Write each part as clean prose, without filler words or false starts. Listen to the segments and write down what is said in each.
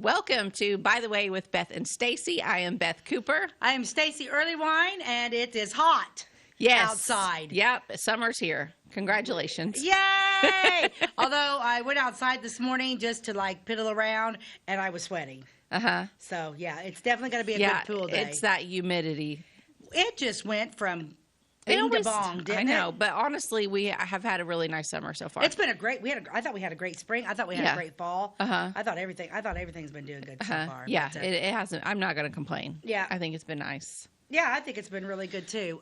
Welcome to By the Way with Beth and Stacey. I am Beth Cooper. I am Stacey Earlywine, and it is hot outside. Yep, summer's here. Congratulations. Yay! Although I went outside this morning just to piddle around, and I was sweating. So, yeah, it's definitely going to be a good pool day. It's that humidity. It just went from bing to bong, didn't it? I know, but honestly, we have had a really nice summer so far. It's been a great. I thought we had a great spring. I thought we had a great fall. I thought everything's been doing good so far. Yeah, it hasn't. I'm not going to complain. Yeah, I think it's been nice. Yeah, I think it's been really good too.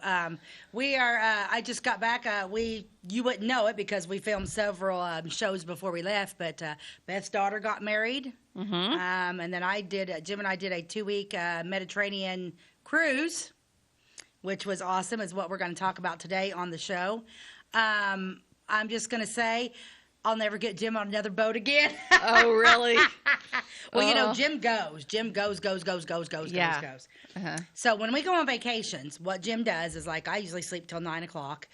We are. I just got back. You wouldn't know it because we filmed several shows before we left. But Beth's daughter got married, and then Jim and I did a 2-week Mediterranean cruise, which was awesome, is what we're going to talk about today on the show. I'm just going to say I'll never get Jim on another boat again. Oh, really? Well, Jim goes. Jim goes. So when we go on vacations, what Jim does is, I usually sleep till 9 o'clock.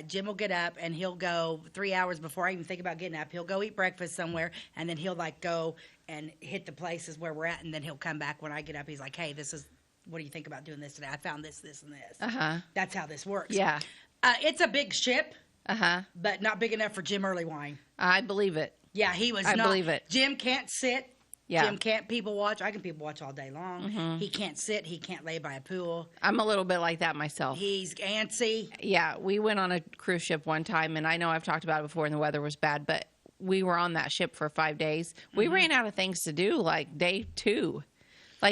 Jim will get up, and he'll go 3 hours before I even think about getting up. He'll go eat breakfast somewhere, and then he'll, go and hit the places where we're at, and then he'll come back when I get up. He's like, hey, what do you think about doing this today? I found this, this, and this. That's how this works. Yeah. It's a big ship, but not big enough for Jim Earlywine. I believe it. Yeah, he was not. I believe it. Jim can't sit. Yeah. Jim can't people watch. I can people watch all day long. He can't sit. He can't lay by a pool. I'm a little bit like that myself. He's antsy. Yeah, we went on a cruise ship one time, and I know I've talked about it before and the weather was bad, but we were on that ship for 5 days. We ran out of things to do, day 2.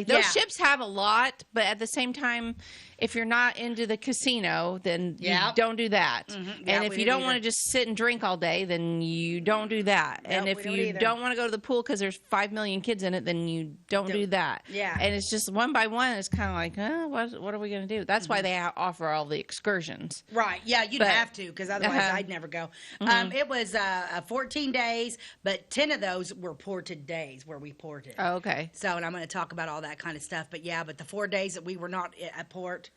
Those ships have a lot, but at the same time, if you're not into the casino, then you don't do that. And if you don't want to just sit and drink all day, then you don't do that. And if you don't want to go to the pool because there's 5 million kids in it, then you don't do that. Yeah. And it's just one by one, it's kind of what are we going to do? That's why they offer all the excursions. Right. Yeah, you'd have to, because otherwise I'd never go. It was 14 days, but 10 of those were ported days where we ported. Oh, okay. So, and I'm going to talk about all that kind of stuff. But but the 4 days that we were not at port,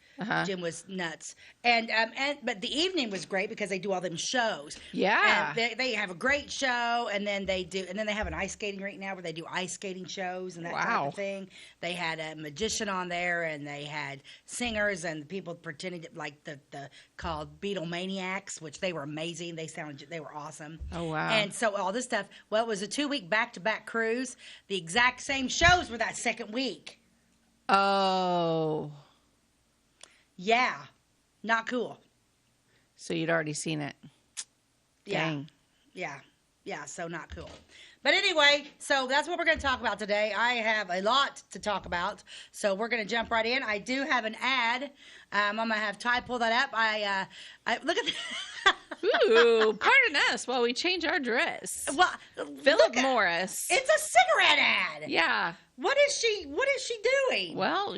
Jim was nuts. But the evening was great because they do all them shows. Yeah. And they have a great show, and then they have an ice skating rink now where they do ice skating shows and that type of thing. They had a magician on there, and they had singers and people pretending to, the called Beatlemaniacs, which they were amazing. They were awesome. Oh, wow. And so all this stuff. Well, it was a 2-week back-to-back cruise. The exact same shows were that second week. Oh. Yeah. Not cool. So you'd already seen it. Dang. Yeah, so not cool. But anyway, so that's what we're going to talk about today. I have a lot to talk about, so we're going to jump right in. I do have an ad. I'm going to have Ty pull that up. I look at Ooh, pardon us while we change our dress. Well, Philip Morris. It's a cigarette ad. Yeah. What is she doing? Well,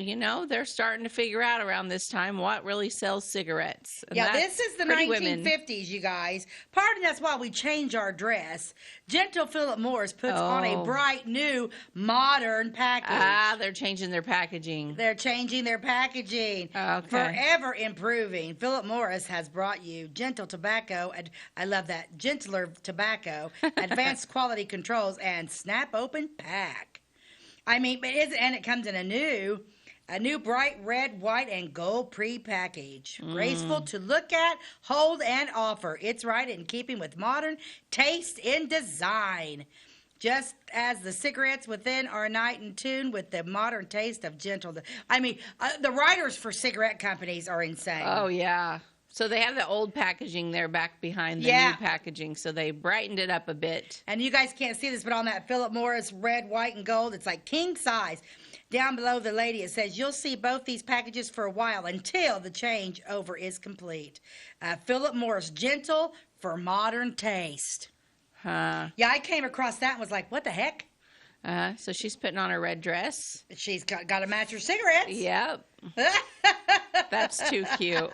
they're starting to figure out around this time what really sells cigarettes. And this is the 1950s, you guys. Pardon us while we change our dress. Gentle Philip Morris puts on a bright, new, modern package. They're changing their packaging. They're changing their packaging. Okay. Forever improving. Philip Morris has brought you gentle tobacco, and I love that, gentler tobacco, advanced quality controls, and snap open pack. I mean, and it comes in a new bright red, white, and gold pre-package. Graceful to look at, hold, and offer. It's right in keeping with modern taste and design. Just as the cigarettes within are night in tune with the modern taste of gentle. I mean, the writers for cigarette companies are insane. Oh, yeah. So they have the old packaging there back behind the new packaging, so they brightened it up a bit. And you guys can't see this, but on that Philip Morris red, white, and gold, it's like king size. Down below the lady, it says, you'll see both these packages for a while until the changeover is complete. Philip Morris, gentle for modern taste. Huh. Yeah, I came across that and was like, what the heck? So she's putting on a red dress. She's got to match her cigarettes. Yep. That's too cute.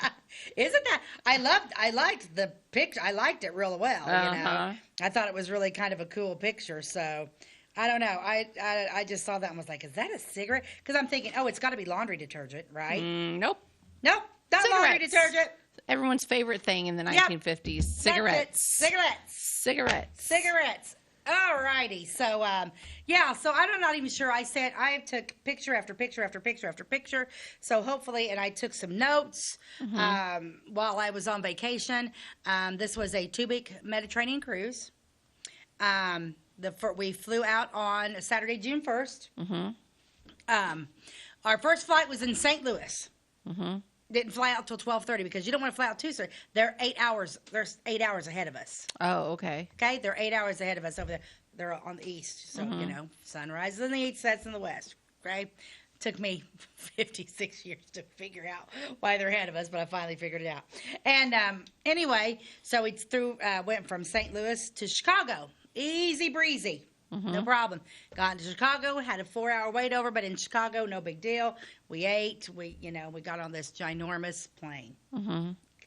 Isn't that? I liked the picture. I liked it real well. I thought it was really kind of a cool picture. So I don't know. I just saw that and was like, is that a cigarette? Because I'm thinking, it's got to be laundry detergent, right? Nope. Nope. Not laundry detergent. Everyone's favorite thing in the 1950s. Cigarettes. Cigarettes. All righty. So, yeah, so I'm not even sure. I took picture after picture after picture after picture. So hopefully, and I took some notes while I was on vacation. This was a 2-week Mediterranean cruise. We flew out on Saturday, June 1st. Our first flight was in St. Louis. Didn't fly out till 12:30 because you don't want to fly out too soon. They're 8 hours. They're 8 hours ahead of us. Oh, okay. Okay, they're 8 hours ahead of us over there. They're on the east, so sun rises in the east, sets in the west. Okay, took me 56 years to figure out why they're ahead of us, but I finally figured it out. And anyway, so we went from St. Louis to Chicago, easy breezy. No problem. Got into Chicago, had a 4-hour wait over, but in Chicago, no big deal. We ate. We got on this ginormous plane.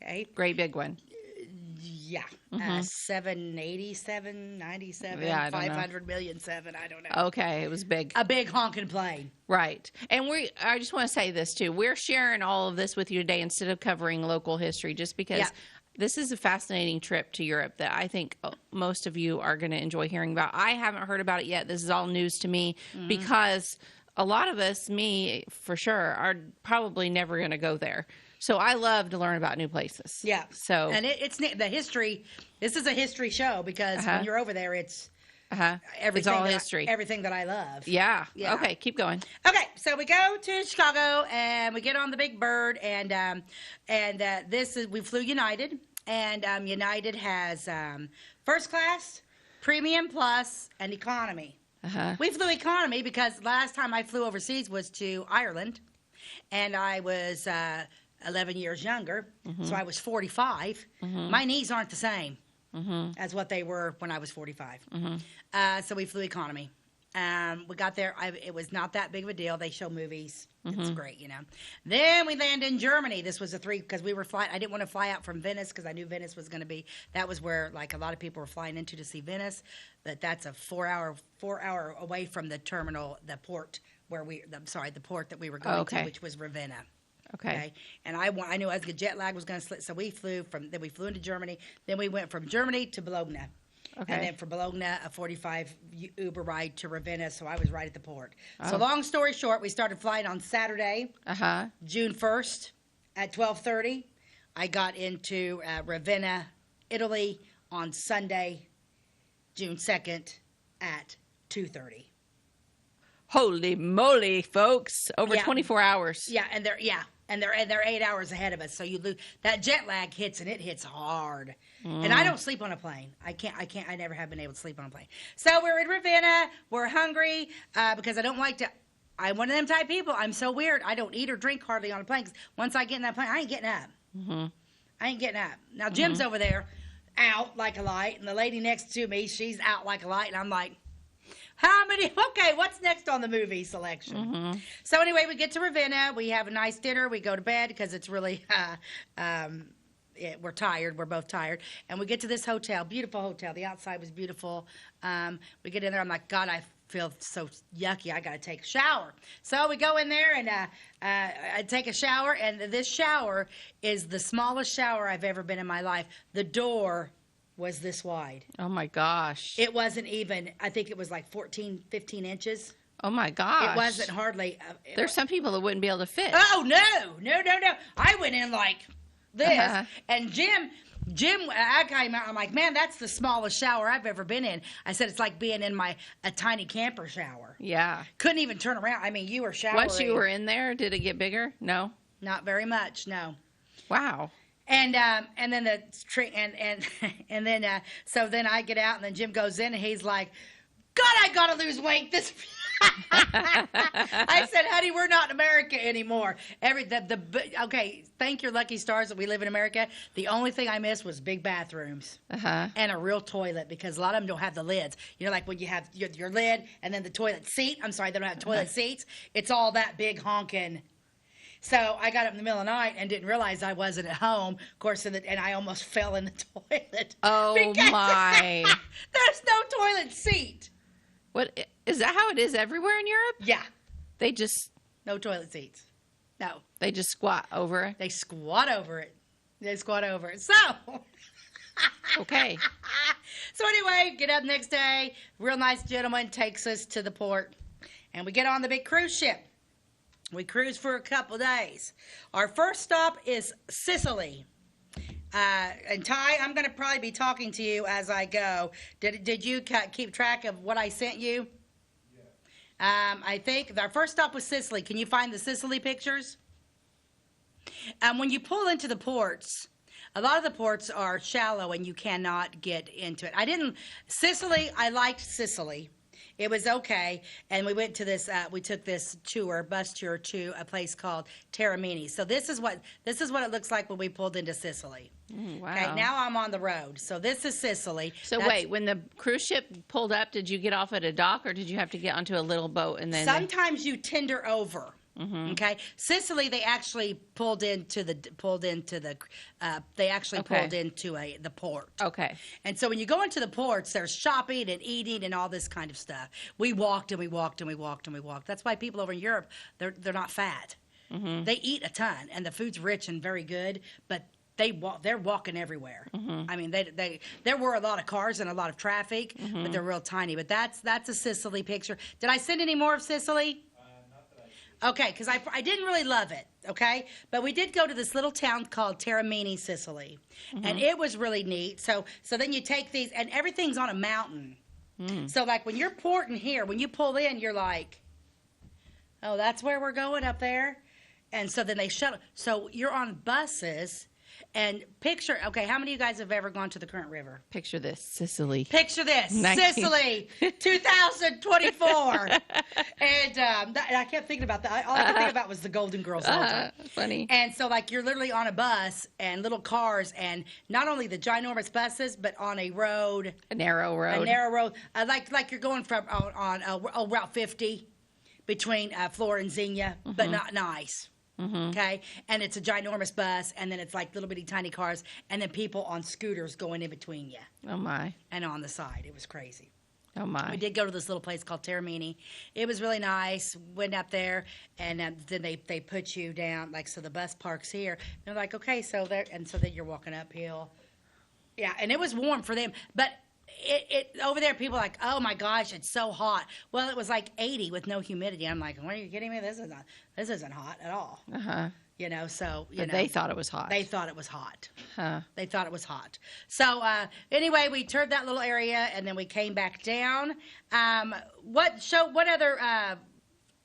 Okay. Great big one. Yeah. 787, 97, Yeah, I don't 500 million, 7. I don't know. Okay, it was big. A big honking plane. Right. And I just want to say this too. We're sharing all of this with you today instead of covering local history, just because this is a fascinating trip to Europe that I think most of you are going to enjoy hearing about. I haven't heard about it yet. This is all news to me because a lot of us, me for sure, are probably never going to go there. So I love to learn about new places. Yeah. So and it's the history. This is a history show because when you're over there, it's everything. It's all history. Everything that I love. Yeah. Okay. Keep going. Okay. So we go to Chicago and we get on the Big Bird and we flew United and United has first class, premium plus, and economy. We flew economy because last time I flew overseas was to Ireland, and I was 11 years younger, so I was 45. My knees aren't the same as what they were when I was 45. So we flew economy. We got there. It was not that big of a deal. They show movies. It's great, Then we land in Germany. This was because we were flying. I didn't want to fly out from Venice because I knew Venice was going to be. That was where like a lot of people were flying into to see Venice. But that's a 4-hour away from the terminal, the port the port that we were going to, which was Ravenna. Okay. And I knew I was jet lag was going to slip, so we flew into Germany. Then we went from Germany to Bologna. Okay. And then from Bologna, a 45 Uber ride to Ravenna, so I was right at the port. So long story short, we started flying on Saturday, June 1st at 12:30. I got into Ravenna, Italy on Sunday, June 2nd at 2:30. Holy moly, folks. Over 24 hours. Yeah, and they're 8 hours ahead of us. So you lose that jet lag hits, and it hits hard. And I don't sleep on a plane. I never have been able to sleep on a plane. So we're in Ravenna. We're hungry because I don't like to. I'm one of them type people. I'm so weird. I don't eat or drink hardly on a plane. 'Cause once I get in that plane, I ain't getting up. I ain't getting up. Now Jim's over there, out like a light, and the lady next to me, she's out like a light, and I'm like, how many? Okay, what's next on the movie selection? So anyway, we get to Ravenna. We have a nice dinner. We go to bed because it's really, we're tired. We're both tired. And we get to this hotel, beautiful hotel. The outside was beautiful. We get in there. I'm like, God, I feel so yucky. I got to take a shower. So we go in there and I take a shower. And this shower is the smallest shower I've ever been in my life. The door was this wide. Oh my gosh. It wasn't even, I think it was like 14, 15 inches. Oh my gosh. It wasn't hardly. There's some people that wouldn't be able to fit. Oh, no. I went in like this. And Jim, I'm like, man, that's the smallest shower I've ever been in. I said, it's like being in a tiny camper shower. Yeah. Couldn't even turn around. I mean, you were showering. Once you were in there, did it get bigger? No? Not very much, no. Wow. And then so then I get out and then Jim goes in and he's like, God, I gotta lose weight. I said, honey, we're not in America anymore. Okay, thank your lucky stars that we live in America. The only thing I missed was big bathrooms and a real toilet because a lot of them don't have the lids. You know, like when you have your lid and then the toilet seat. I'm sorry, they don't have toilet seats. It's all that big honking. So I got up in the middle of the night and didn't realize I wasn't at home, of course, and I almost fell in the toilet. Oh, my. There's no toilet seat. What, is that how it is everywhere in Europe? Yeah. They just... No toilet seats. No. They just squat over it? They squat over it. So... Okay. So anyway, get up next day. Real nice gentleman takes us to the port, and we get on the big cruise ship. We cruise for a couple days. Our first stop is Sicily. And Ty, I'm going to probably be talking to you as I go. Did you keep track of what I sent you? Yeah. I think our first stop was Sicily. Can you find the Sicily pictures? When you pull into the ports, a lot of the ports are shallow and you cannot get into it. Sicily, I liked Sicily. It was okay, and we went to this. We took this bus tour to a place called Taormini. So this is what it looks like when we pulled into Sicily. Wow. Okay, now I'm on the road. So this is Sicily. So wait, when the cruise ship pulled up, did you get off at a dock, or did you have to get onto a little boat and then? Sometimes you tender over. Mm-hmm. Okay, Sicily, they actually pulled into the port. Okay. And so when you go into the ports, there's shopping and eating and all this kind of stuff. We walked and we walked and we walked and we walked. That's why people over in Europe, they're not fat. Mm-hmm. They eat a ton, and the food's rich and very good, but they're walking everywhere. Mm-hmm. I mean, there were a lot of cars and a lot of traffic, mm-hmm. but they're real tiny. But that's a Sicily picture. Did I send any more of Sicily? Okay, because I didn't really love it, okay? But we did go to this little town called Taormini, Sicily, mm-hmm. and it was really neat. So then you take these, and everything's on a mountain. Mm. So, like, when you're porting here, when you pull in, you're like, oh, that's where we're going up there? And so then they shuttle. So you're on buses. And picture, okay, how many of you guys have ever gone to the Current River? Picture this, Sicily. Picture this, Sicily, 2024. And I kept thinking about that. All I could think about was the Golden Girls all the time. Funny. And so, like, you're literally on a bus and little cars, and not only the ginormous buses, but on a road. A narrow road. A narrow road. Like you're going from on Route 50 between Florida and Xenia, mm-hmm. but not nice. Mm-hmm. Okay, and it's a ginormous bus, and then it's like little bitty tiny cars, and then people on scooters going in between you. Oh my! And on the side, it was crazy. Oh my! We did go to this little place called Taormini. It was really nice. Went up there, and then they put you down. Like, so the bus parks here. They're like, okay, so there, and so then you're walking uphill. Yeah, and it was warm for them, but. It over there, people are like, oh my gosh, it's so hot. Well, it was like 80 with no humidity. I'm like, what, are you kidding me? This isn't hot at all. Uh-huh. You know, so but they thought it was hot. They thought it was hot. Huh. They thought it was hot. So anyway, we toured that little area, and then we came back down. What other?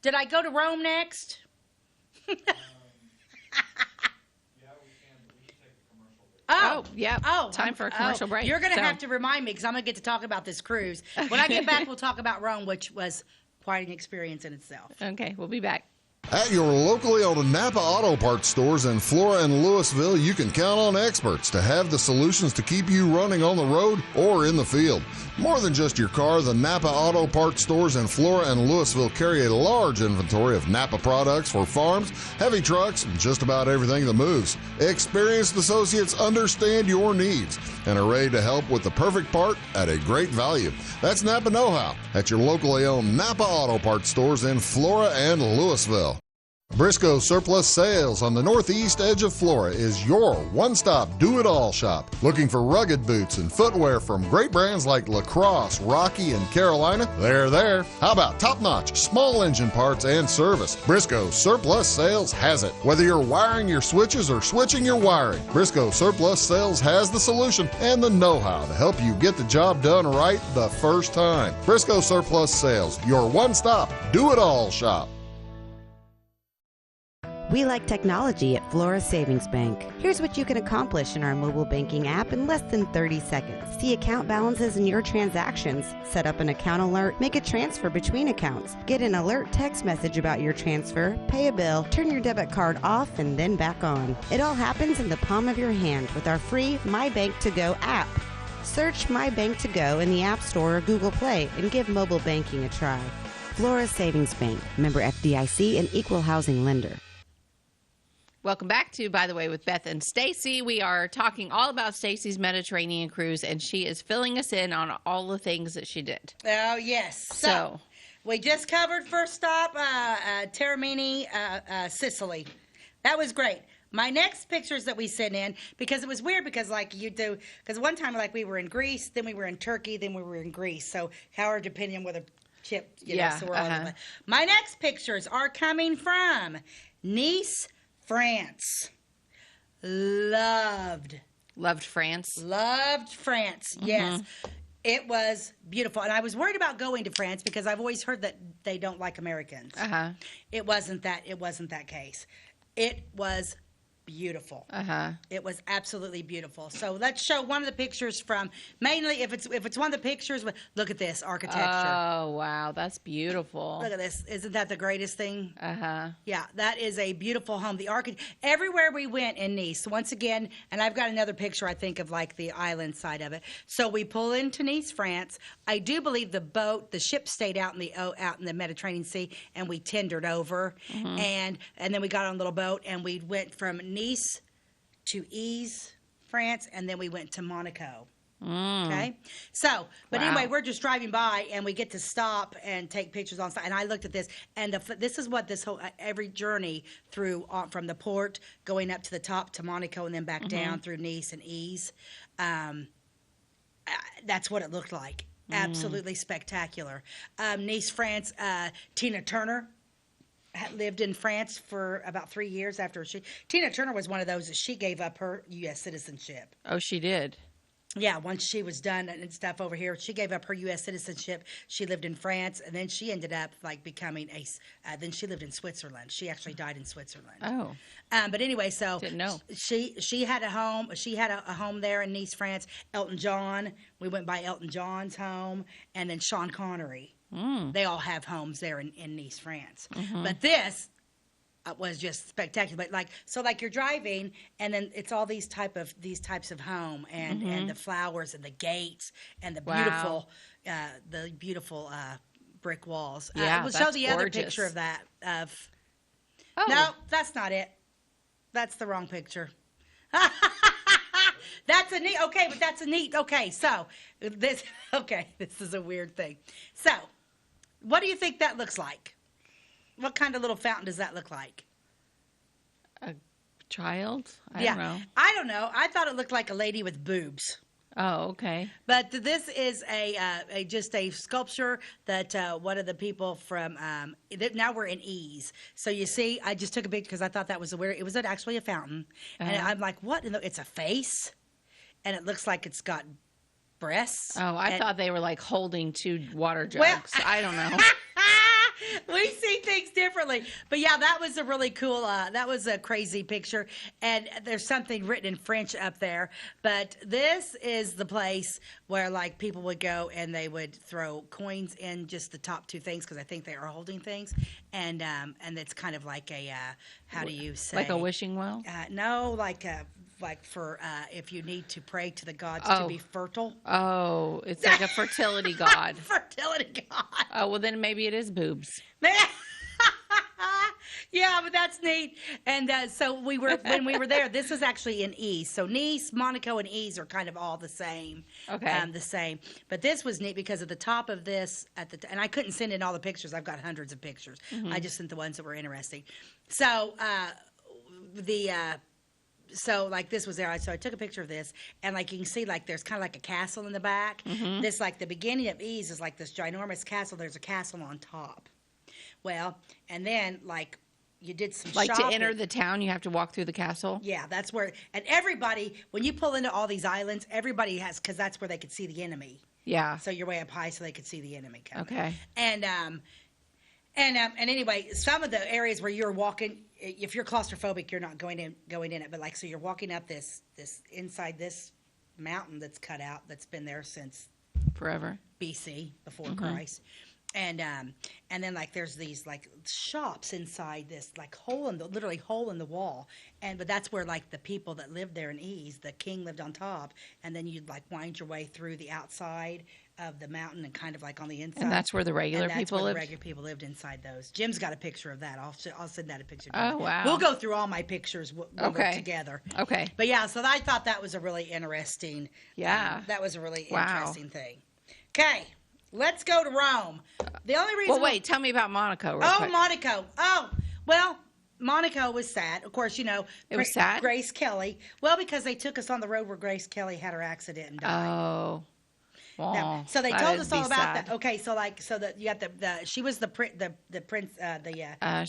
Did I go to Rome next? Oh, yeah. Oh, time for a commercial break. You're going to have to remind me, because I'm going to get to talk about this cruise. When I get back, we'll talk about Rome, which was quite an experience in itself. Okay, we'll be back. At your locally owned Napa Auto Parts stores in Flora and Louisville, you can count on experts to have the solutions to keep you running on the road or in the field. More than just your car, the Napa Auto Parts stores in Flora and Louisville carry a large inventory of Napa products for farms, heavy trucks, and just about everything that moves. Experienced associates understand your needs and are ready to help with the perfect part at a great value. That's Napa Know-How at your locally owned Napa Auto Parts stores in Flora and Louisville. Briscoe Surplus Sales on the northeast edge of Flora is your one-stop do-it-all shop. Looking for rugged boots and footwear from great brands like Lacrosse, Rocky, and Carolina? They're there. How about top-notch small engine parts and service? Briscoe Surplus Sales has it. Whether you're wiring your switches or switching your wiring, Briscoe Surplus Sales has the solution and the know-how to help you get the job done right the first time. Briscoe Surplus Sales, your one-stop do-it-all shop. We like technology at Flora Savings Bank. Here's what you can accomplish in our mobile banking app in less than 30 seconds. See account balances in your transactions, set up an account alert, make a transfer between accounts, get an alert text message about your transfer, pay a bill, turn your debit card off and then back on. It all happens in the palm of your hand with our free My Bank to Go app. Search My Bank to Go in the App Store or Google Play and give mobile banking a try. Flora Savings Bank, member FDIC and equal housing lender. Welcome back to By the Way with Beth and Stacey. We are talking all about Stacey's Mediterranean cruise, and she is filling us in on all the things that she did. Oh, yes. So we just covered first stop, Taormini, Sicily. That was great. My next pictures that we sent in, because it was weird because like you do, because one time like we were in Greece, then we were in Turkey, then we were in Greece. So however, depending on where the chip, so we're all over. But my next pictures are coming from Nice, France. Loved France. Loved France. Yes. It was beautiful. And I was worried about going to France because I've always heard that they don't like Americans. It wasn't that case. It was beautiful. It was absolutely beautiful. So let's show one of the pictures from, mainly if it's one of the pictures, look at this architecture. Oh, wow. That's beautiful. Look at this. Isn't that the greatest thing? Yeah, that is a beautiful home. Everywhere we went in Nice, once again, and I've got another picture, I think, of like the island side of it. So we pull into Nice, France. I do believe the ship stayed out in the Mediterranean Sea, and we tendered over. And then we got on a little boat, and we went from Nice to Yves, France, and then we went to Monaco. Okay, so anyway, we're just driving by and we get to stop and take pictures on site. And I looked at this, and this is what this whole every journey through from the port going up to the top to Monaco and then back down through Nice and Yves. That's what it looked like. Absolutely spectacular. Nice, France. Tina Turner lived in France for about 3 years after Tina Turner was one of those that she gave up her U.S. citizenship. Oh, she did? Yeah, once she was done and stuff over here, she gave up her U.S. citizenship. She lived in France, and then she ended up like becoming then she lived in Switzerland. She actually died in Switzerland. Oh. But anyway, so didn't know. She had a home. She had a home there in Nice, France. Elton John. We went by Elton John's home, and then Sean Connery. They all have homes there in Nice, France. But this was just spectacular. But you're driving, and then it's all these types of home, and the flowers and the gates and the beautiful brick walls. Yeah, we'll that's show the gorgeous. other picture of that. No, that's not it. That's the wrong picture. That's a neat. Okay, but that's a neat. Okay, so this. Okay, this is a weird thing. So, what do you think that looks like? What kind of little fountain does that look like? A child? I don't know. I don't know. I thought it looked like a lady with boobs. Oh, okay. But this is just a sculpture that one of the people from now we're in Yves. So you see, I just took a picture because I thought that was it was actually a fountain, and I'm like, what? It's a face, and it looks like it's got breasts. Oh, I thought they were like holding 2 water jugs. Well, I don't know. We see things differently. But yeah, that was a really cool, that was a crazy picture. And there's something written in French up there. But this is the place where like people would go and they would throw coins in just the top 2 things because I think they are holding things. And it's kind of like a, how do you say? Like a wishing well? No, like for if you need to pray to the gods to be fertile. Oh, it's like a fertility god. Fertility god. Oh, well, then maybe it is boobs. Yeah, but that's neat. And so when we were there, this was actually in Yves. So Nice, Monaco, and Yves are kind of all the same. Okay. The same. But this was neat because at the top of this, and I couldn't send in all the pictures. I've got hundreds of pictures. I just sent the ones that were interesting. So So like this was there. So I took a picture of this, and like you can see, like there's kind of like a castle in the back. This like the beginning of Yves is like this ginormous castle. There's a castle on top. Well, and then like you did some like shopping. To enter the town, you have to walk through the castle. Yeah, that's where. And everybody, when you pull into all these islands, everybody has because that's where they could see the enemy. Yeah. So you're way up high, so they could see the enemy coming. Okay. And anyway, some of the areas where you're walking, if you're claustrophobic, you're not going in it. But like, so you're walking up this inside this mountain that's cut out that's been there since forever BC before Christ. And then like there's these like shops inside this like literally hole in the wall, but that's where like the people that lived there in Yves, the king lived on top, and then you'd like wind your way through the outside of the mountain and kind of like on the inside. And that's where the regular people lived? The regular people lived inside those. Jim's got a picture of that. I'll send that a picture. Oh, wow. We'll go through all my pictures when we're together. Okay. But yeah, so I thought that was a really interesting. Yeah. That was a really interesting thing. Okay. Let's go to Rome. The only reason. Well, wait. Tell me about Monaco. Real quick. Monaco. Oh, well, Monaco was sad. Of course, It was sad? Grace Kelly. Well, because they took us on the road where Grace Kelly had her accident and died. Oh. Now, so they told us all about that. Okay, so you got the she was the prince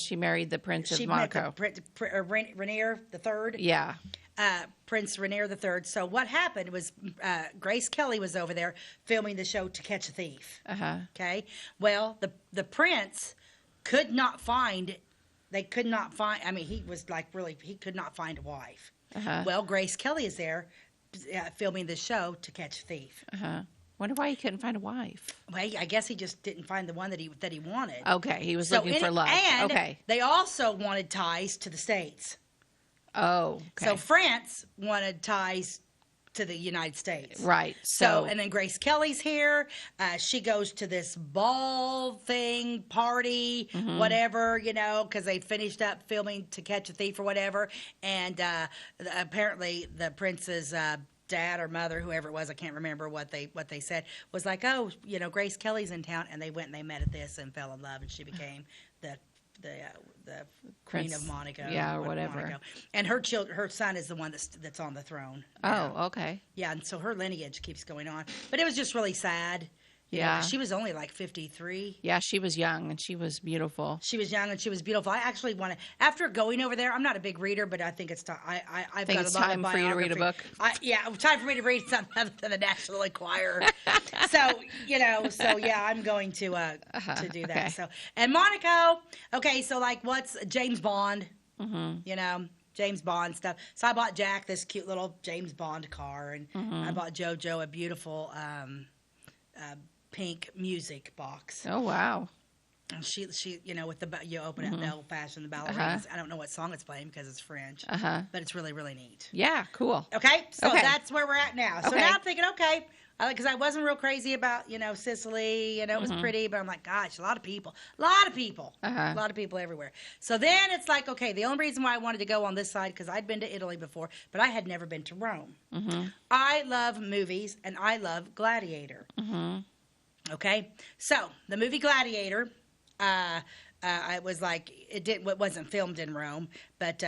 she married the Prince of Monaco. Rainier the Third. Yeah. Prince Rainier the Third. So what happened was Grace Kelly was over there filming the show To Catch a Thief. Okay. Well, the prince could not find. They could not find. I mean, he was like really. He could not find a wife. Well, Grace Kelly is there filming the show To Catch a Thief. Wonder why he couldn't find a wife. Well, I guess he just didn't find the one that he wanted. Okay, he was looking for love. And okay. they also wanted ties to the States. Oh, okay. So France wanted ties to the United States. Right. So and then Grace Kelly's here. She goes to this ball thing, party, whatever, because they finished up filming To Catch a Thief or whatever. And apparently the prince's dad or mother, whoever it was, I can't remember what they said, was like, oh, Grace Kelly's in town, and they went and they met at this and fell in love, and she became the Queen of Monaco, or whatever. Monaco. And her son is the one that's on the throne. Oh, okay. Yeah, and so her lineage keeps going on, but it was just really sad. Yeah, she was only like 53. Yeah, she was young and she was beautiful. She was young and she was beautiful. I actually want to. After going over there, I'm not a big reader, but I think it's time. I've got a lot time of for you to read a book. Time for me to read something other than the National Enquirer. so I'm going to do that. Okay. So and Monaco. Okay, so what's James Bond? James Bond stuff. So I bought Jack this cute little James Bond car, and I bought JoJo a beautiful pink music box. Oh wow! And she with you open it, the old fashioned ballerinas. I don't know what song it's playing because it's French. But it's really really neat. Yeah, cool. Okay, so that's where we're at now. So now I'm thinking, okay, because I wasn't real crazy about Sicily. It was pretty, but I'm like, gosh, a lot of people, a lot of people everywhere. So then it's like, okay, the only reason why I wanted to go on this side because I'd been to Italy before, but I had never been to Rome. I love movies and I love Gladiator. Okay, so the movie Gladiator, I was like, it wasn't filmed in Rome, but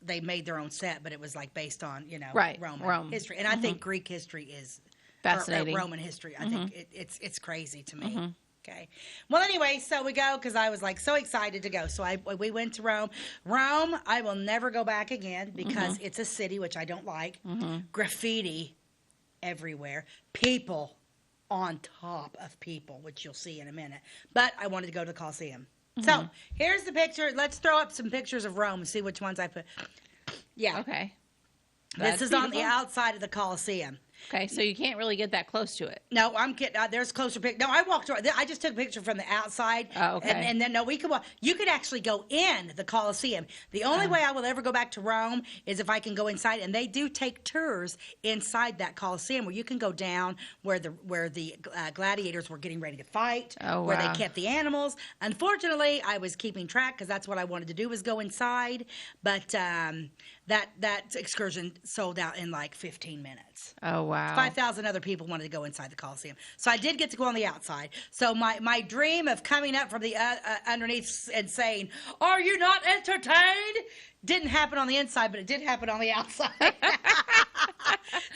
they made their own set, but it was like based on Roman history, and I think Greek history is fascinating. Or Roman history, I think it's crazy to me. Okay, well anyway, so we go because I was like so excited to go. So we went to Rome. Rome, I will never go back again because it's a city which I don't like. Graffiti everywhere, people on top of people, which you'll see in a minute. But I wanted to go to the Colosseum. So here's the picture. Let's throw up some pictures of Rome and see which ones I put. Yeah. Okay. This is on the outside of the Colosseum. Okay, so you can't really get that close to it. No, I'm kidding. There's closer picture. No, I walked around. I just took a picture from the outside. Oh, okay. And then, no, we could walk. You could actually go in the Colosseum. The only way I will ever go back to Rome is if I can go inside. And they do take tours inside that Colosseum where you can go down where the gladiators were getting ready to fight, where they kept the animals. Unfortunately, I was keeping track because that's what I wanted to do was go inside. But that excursion sold out in like 15 minutes. Oh, wow. 5,000 other people wanted to go inside the Colosseum. So I did get to go on the outside. So my dream of coming up from the underneath and saying, "Are you not entertained?" didn't happen on the inside, but it did happen on the outside.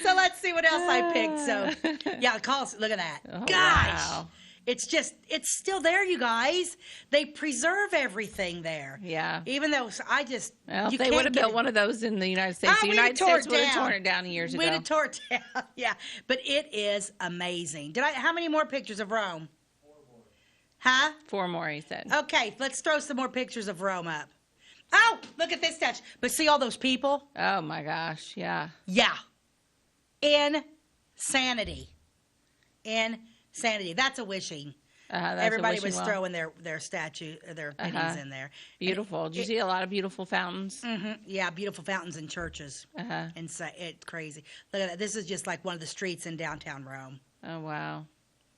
So let's see what else I picked. So, yeah, the Colosseum, look at that. Oh, gosh. wow. It's still there, you guys. They preserve everything there. Yeah. Even though Well, if they would have built one of those in the United States, the United States would have torn it down years ago. We'd have torn it down, yeah. But it is amazing. How many more pictures of Rome? 4 more. Huh? 4 more, he said. Okay, let's throw some more pictures of Rome up. Oh, look at this statue. But see all those people? Oh, my gosh, yeah. Yeah. Insanity. Insanity. That's a wishing. Everybody was throwing their statue, their pennies in there. Beautiful. Did you see a lot of beautiful fountains? Yeah, beautiful fountains in churches. And so it's crazy. Look at that. This is just like one of the streets in downtown Rome. Oh wow.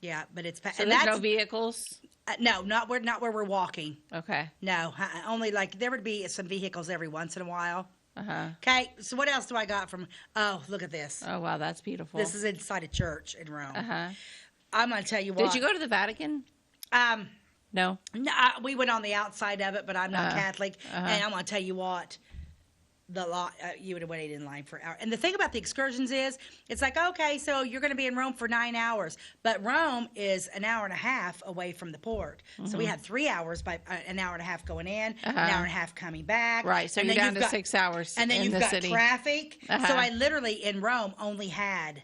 Yeah, but it's so there's no vehicles. No, not where we're walking. Okay. No, only like there would be some vehicles every once in a while. Okay, so what else do I got from? Oh, look at this. Oh wow, that's beautiful. This is inside a church in Rome. I'm going to tell you what. Did you go to the Vatican? No. No, we went on the outside of it, but I'm not Catholic, and I'm going to tell you what. You would have waited in line for hours. And the thing about the excursions is, it's like, okay, so you're going to be in Rome for 9 hours, but Rome is an hour and a half away from the port. So we had 3 hours by an hour and a half going in, an hour and a half coming back. Right, so and you're down to 6 hours. And then in you've the got city. traffic. So I literally in Rome only had.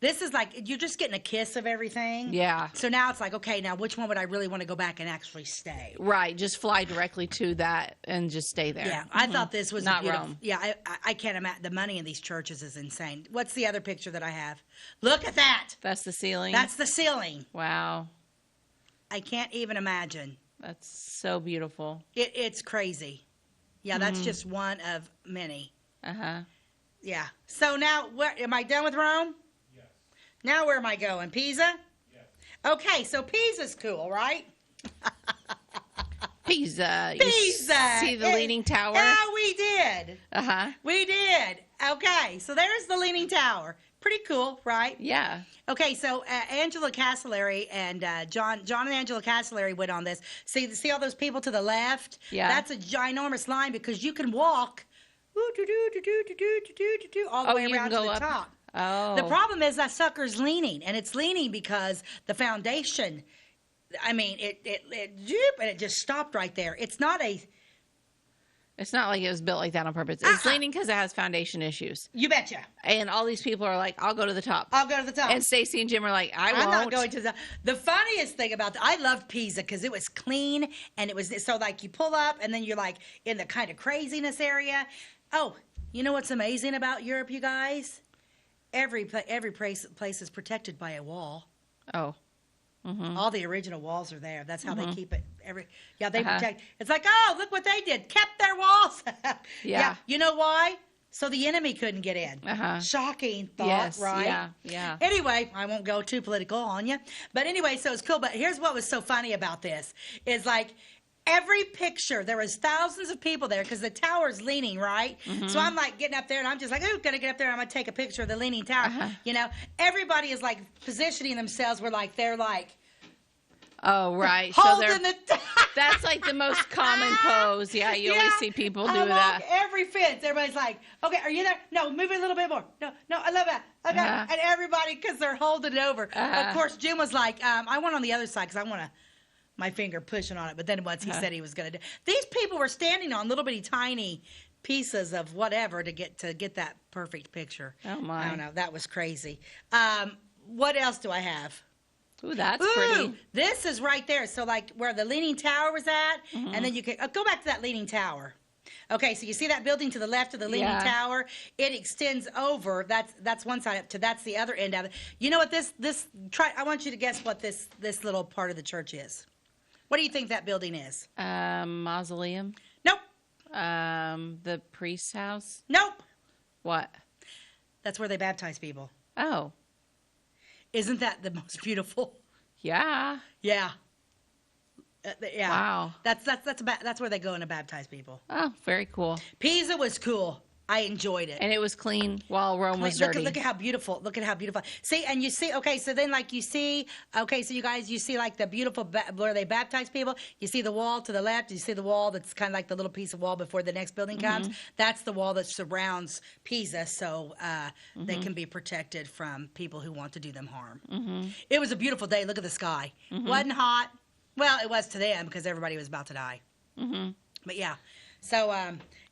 This is like, you're just getting a kiss of everything. Yeah. So now it's like, okay, now which one would I really want to go back and actually stay? Right. Just fly directly to that and just stay there. Yeah. I thought this was not beautiful. Rome. Yeah. I can't imagine. The money in these churches is insane. What's the other picture that I have? Look at that. That's the ceiling. That's the ceiling. Wow. I can't even imagine. That's so beautiful. It's crazy. Yeah. That's just one of many. Yeah. So now, am I done with Rome? Now where am I going? Pisa? Yes. Okay, so Pisa's cool, right? Pisa. Pisa. See the Leaning Tower? Yeah, we did. Uh-huh. We did. Okay, so there's the Leaning Tower. Pretty cool, right? Yeah. Okay, so Angela Castellari and John and Angela Castellari went on this. See all those people to the left? Yeah. That's a ginormous line because you can walk all the way around to the top. Oh. The problem is that sucker's leaning, and it's leaning because the foundation, I mean, it just stopped right there. It's not like it was built like that on purpose. It's leaning because it has foundation issues. You betcha. And all these people are like, I'll go to the top. I'll go to the top. And Stacey and Jim are like, I won't. I'm not going to the funniest thing about I loved Pisa because it was clean, and it was, so like you pull up, and then you're like in the kind of craziness area. Oh, you know what's amazing about Europe, you guys? Every place is protected by a wall. Oh. All the original walls are there. That's how they keep it. They protect. It's like, oh, look what they did. Kept their walls. Yeah. You know why? So the enemy couldn't get in. Shocking thought, yes. right? Yeah. Anyway, I won't go too political on you. But anyway, so it's cool. But here's what was so funny about this is like, every picture, there was thousands of people there because the tower's leaning, right? So I'm like getting up there, and I'm just like, oh, gotta get up there. I'm gonna take a picture of the leaning tower. You know, everybody is like positioning themselves. They're like, oh, right. Holding that's like the most common pose. Yeah, you always see people do that. Every fence, everybody's like, okay, are you there? No, move it a little bit more. No, I love that. Okay, and everybody, because they're holding it over. Of course, Jim was like, I went on the other side because I want to. My finger pushing on it, but then once he said he was going to do, these people were standing on little bitty tiny pieces of whatever to get that perfect picture. Oh my! I don't know. That was crazy. What else do I have? Ooh, that's pretty. This is right there. So like where the Leaning Tower was at, and then you can go back to that Leaning Tower. Okay, so you see that building to the left of the Leaning Tower? It extends over. That's one side up to that's the other end of it. You know what I want you to guess what this little part of the church is. What do you think that building is? Mausoleum. Nope. The priest's house. Nope. What? That's where they baptize people. Oh. Isn't that the most beautiful? Yeah. Yeah. Yeah. Wow. That's where they go in to baptize people. Oh, very cool. Pisa was cool. I enjoyed it. And it was clean while Rome was dirty. Look at how beautiful. Look at how beautiful. See, and you see, okay, so then like you see, okay, so you guys, you see like the beautiful, where they baptize people. You see the wall to the left. You see the wall that's kind of like the little piece of wall before the next building comes. That's the wall that surrounds Pisa, so they can be protected from people who want to do them harm. It was a beautiful day. Look at the sky. Wasn't hot. Well, it was to them because everybody was about to die. But yeah, so...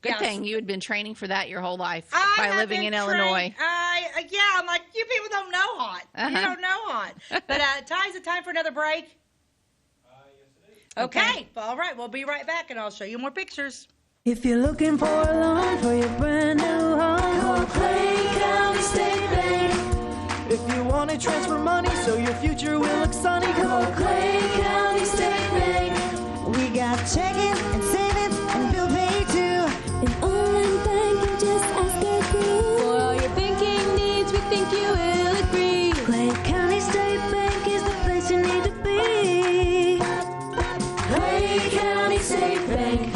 Good thing you had been training for that your whole life by living in Illinois. I'm like, you people don't know hot. You don't know hot. But Ty, is it time for another break? Yes, it is. Okay. All right. We'll be right back, and I'll show you more pictures. If you're looking for a loan for your brand new home, call Clay County State Bank. If you want to transfer money so your future will look sunny, call Clay County State Bank. We got checking and savings and bill pay too. An online bank, just ask our crew. For all your banking needs, we think you will agree. Clay County State Bank is the place you need to be. Clay County State Bank.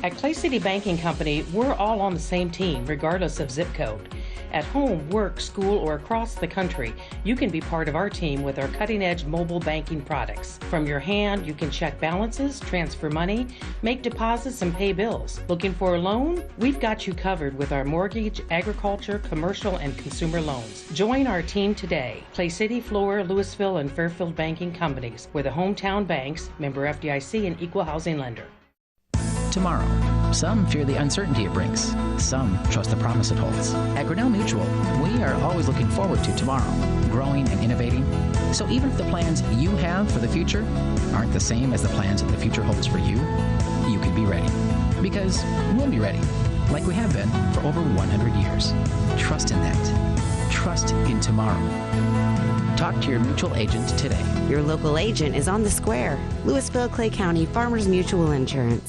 At Clay City Banking Company, we're all on the same team, regardless of zip code. At home, work, school, or across the country, you can be part of our team with our cutting-edge mobile banking products. From your hand, you can check balances, transfer money, make deposits, and pay bills. Looking for a loan? We've got you covered with our mortgage, agriculture, commercial, and consumer loans. Join our team today. Clay City, Flora, Louisville, and Fairfield banking companies. We're the hometown banks, member FDIC, and equal housing lender. Tomorrow. Some fear the uncertainty it brings. Some trust the promise it holds. At Grinnell Mutual, we are always looking forward to tomorrow, growing and innovating. So even if the plans you have for the future aren't the same as the plans that the future holds for you, you can be ready. Because we'll be ready, like we have been for over 100 years. Trust in that. Trust in tomorrow. Talk to your mutual agent today. Your local agent is on the square. Louisville, Clay County, Farmers Mutual Insurance.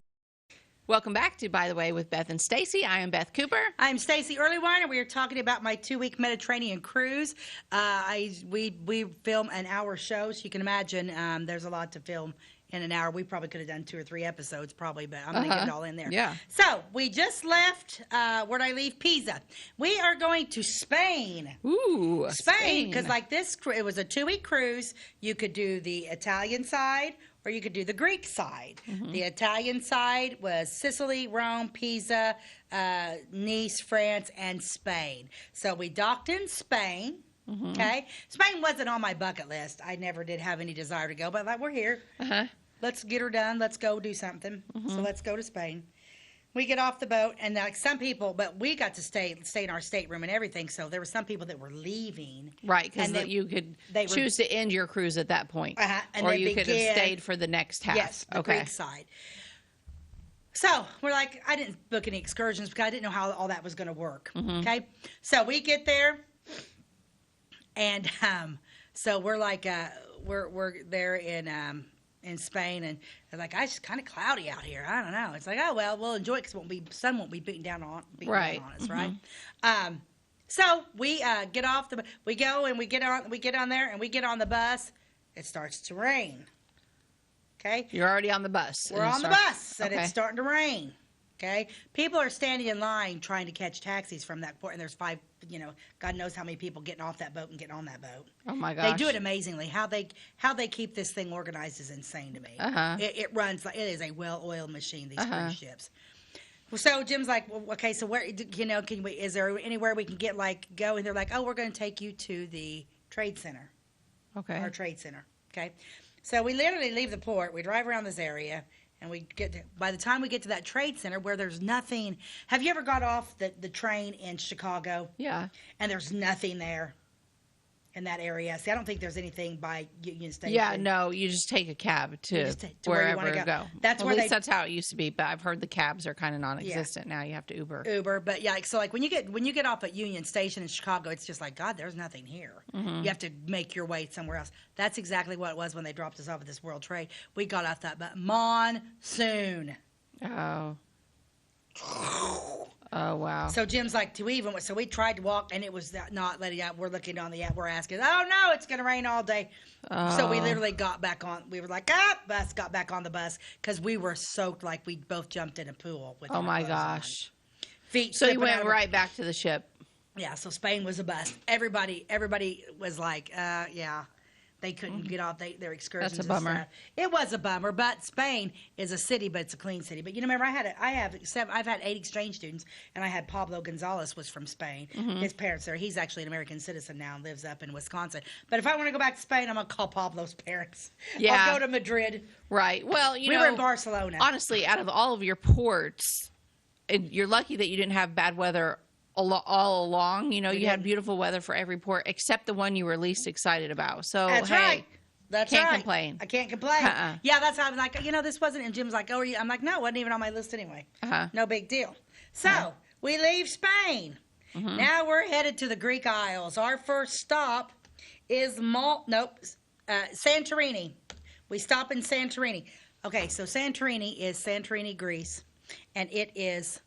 Welcome back to By the Way with Beth and Stacey. I am Beth Cooper. I'm Stacey Earlywine. We are talking about my 2-week Mediterranean cruise. We film an hour show, so you can imagine there's a lot to film in an hour. We probably could have done 2 or 3 episodes, probably, but I'm going to get it all in there. Yeah. So we just left. Where'd I leave? Pisa. We are going to Spain. Ooh, Spain, because like this, it was a 2-week cruise. You could do the Italian side, or you could do the Greek side. Mm-hmm. The Italian side was Sicily, Rome, Pisa, Nice, France, and Spain. So we docked in Spain. Mm-hmm. Okay, Spain wasn't on my bucket list. I never did have any desire to go, but like we're here. Let's get her done. Let's go do something. So let's go to Spain. We get off the boat, and like some people, but we got to stay in our stateroom and everything. So there were some people that were leaving. Right, because you could choose to end your cruise at that point, or you could have stayed for the next half. Yes, the Greek side. So we're like, I didn't book any excursions because I didn't know how all that was going to work. Okay, so we get there, and so we're like, we're there in Spain, and they're like, it's kind of cloudy out here. I don't know. It's like, oh well, we'll enjoy it because sun won't be beating down on us, right? So we get off we go and we get on there, and we get on the bus. It starts to rain. Okay, you're already on the bus. We're on the bus, and it's starting to rain. Okay, people are standing in line trying to catch taxis from that port, and there's 5. God knows how many people getting off that boat and getting on that boat. Oh my gosh! They do it amazingly. How they keep this thing organized is insane to me. It runs like it is a well-oiled machine. These cruise ships. So Jim's like, well, okay, so where is there anywhere we can go? And they're like, oh, we're going to take you to the trade center. Okay. Our trade center. Okay. So we literally leave the port. We drive around this area. And by the time we get to that trade center where there's nothing. Have you ever got off the train in Chicago? Yeah. And there's nothing there in that area. See, I don't think there's anything by Union Station. Yeah, no, you just take a cab to wherever you go. That's at least that's how it used to be, but I've heard the cabs are kind of non-existent now. You have to Uber. But yeah, so like when you get off at Union Station in Chicago, it's just like, God, there's nothing here. You have to make your way somewhere else. That's exactly what it was when they dropped us off at this World Trade. We got off that monsoon. Oh. Oh, wow. So Jim's like, so we tried to walk, and it was not letting out. We're looking on the app. We're asking, oh, no, it's going to rain all day. So we literally got back on. We were like, bus, got back on the bus because we were soaked like we both jumped in a pool. With oh, my gosh. Feet. So you went right back to the ship. Yeah, so Spain was a bust. Everybody was like, yeah. They couldn't get off their excursions. That's a bummer. And stuff. It was a bummer, but Spain is a city, but it's a clean city. But remember, I've had 8 exchange students, and I had Pablo Gonzalez was from Spain. His parents there. He's actually an American citizen now and lives up in Wisconsin. But if I want to go back to Spain, I'm gonna call Pablo's parents. Yeah. I'll go to Madrid. Right. Well, we were in Barcelona. Honestly, out of all of your ports, you're lucky that you didn't have bad weather all along. You had beautiful weather for every port except the one you were least excited about. So that's right. That's can't right. complain. I can't complain. Yeah, that's how I was like, this wasn't. And Jim's like, oh, are you? I'm like, no, it wasn't even on my list anyway. No big deal. So we leave Spain. Now we're headed to the Greek Isles. Our first stop is Santorini. We stop in Santorini. Okay, so Santorini is Santorini, Greece, and it is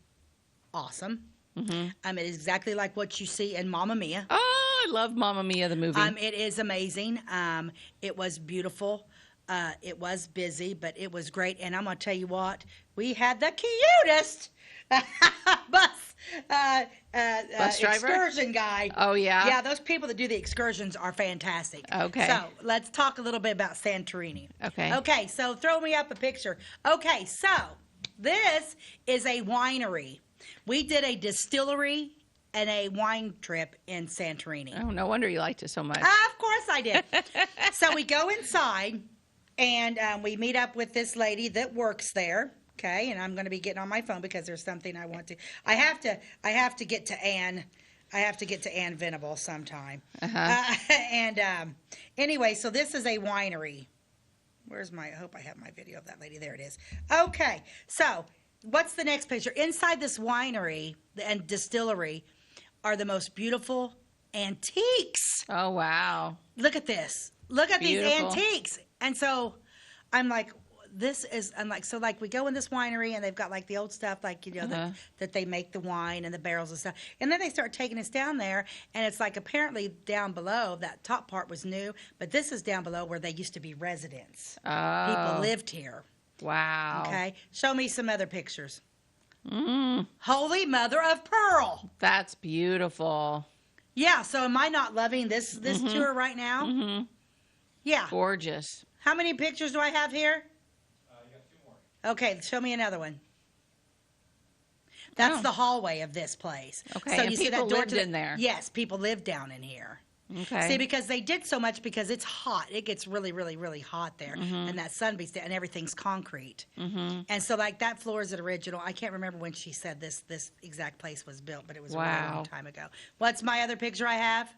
awesome. It is exactly like what you see in Mamma Mia. Oh, I love Mamma Mia, the movie. It is amazing. It was beautiful. It was busy, but it was great. And I'm going to tell you what, we had the cutest bus driver? excursion guy. Oh, yeah? Yeah, those people that do the excursions are fantastic. Okay. So let's talk a little bit about Santorini. Okay. Okay, so throw me up a picture. Okay, so this is a winery. We did a distillery and a wine trip in Santorini. Oh, no wonder you liked it so much. Of course I did. So we go inside, and we meet up with this lady that works there. Okay, and I'm going to be getting on my phone because there's something I want to. I have to get to Anne. I have to get to Anne Venable sometime. Anyway, so this is a winery. Where's my? I hope I have my video of that lady. There it is. Okay, so what's the next picture? Inside this winery and distillery are the most beautiful antiques. Oh, wow. Look at this. Look at Beautiful. these antiques. And so I'm like, so we go in this winery and they've got like the old stuff, like, that they make the wine and the barrels and stuff. And then they start taking us down there, and it's like apparently down below, that top part was new, but this is down below where they used to be residents. Oh. People lived here. Wow. Okay. Show me some other pictures. Mm. Holy Mother of Pearl. That's beautiful. Yeah. So am I not loving this tour right now? Mm-hmm. Yeah. Gorgeous. How many pictures do I have here? You got 2 more. Okay, show me another one. That's the hallway of this place. Okay, so and you see people that door lived in there. Yes, people live down in here. Okay. See, because they did so much because it's hot. It gets really, really, really hot there, and that sun beats there, and everything's concrete. Mm-hmm. And so, like, that floor is an original. I can't remember when she said this exact place was built, but it was a really long time ago. What's my other picture I have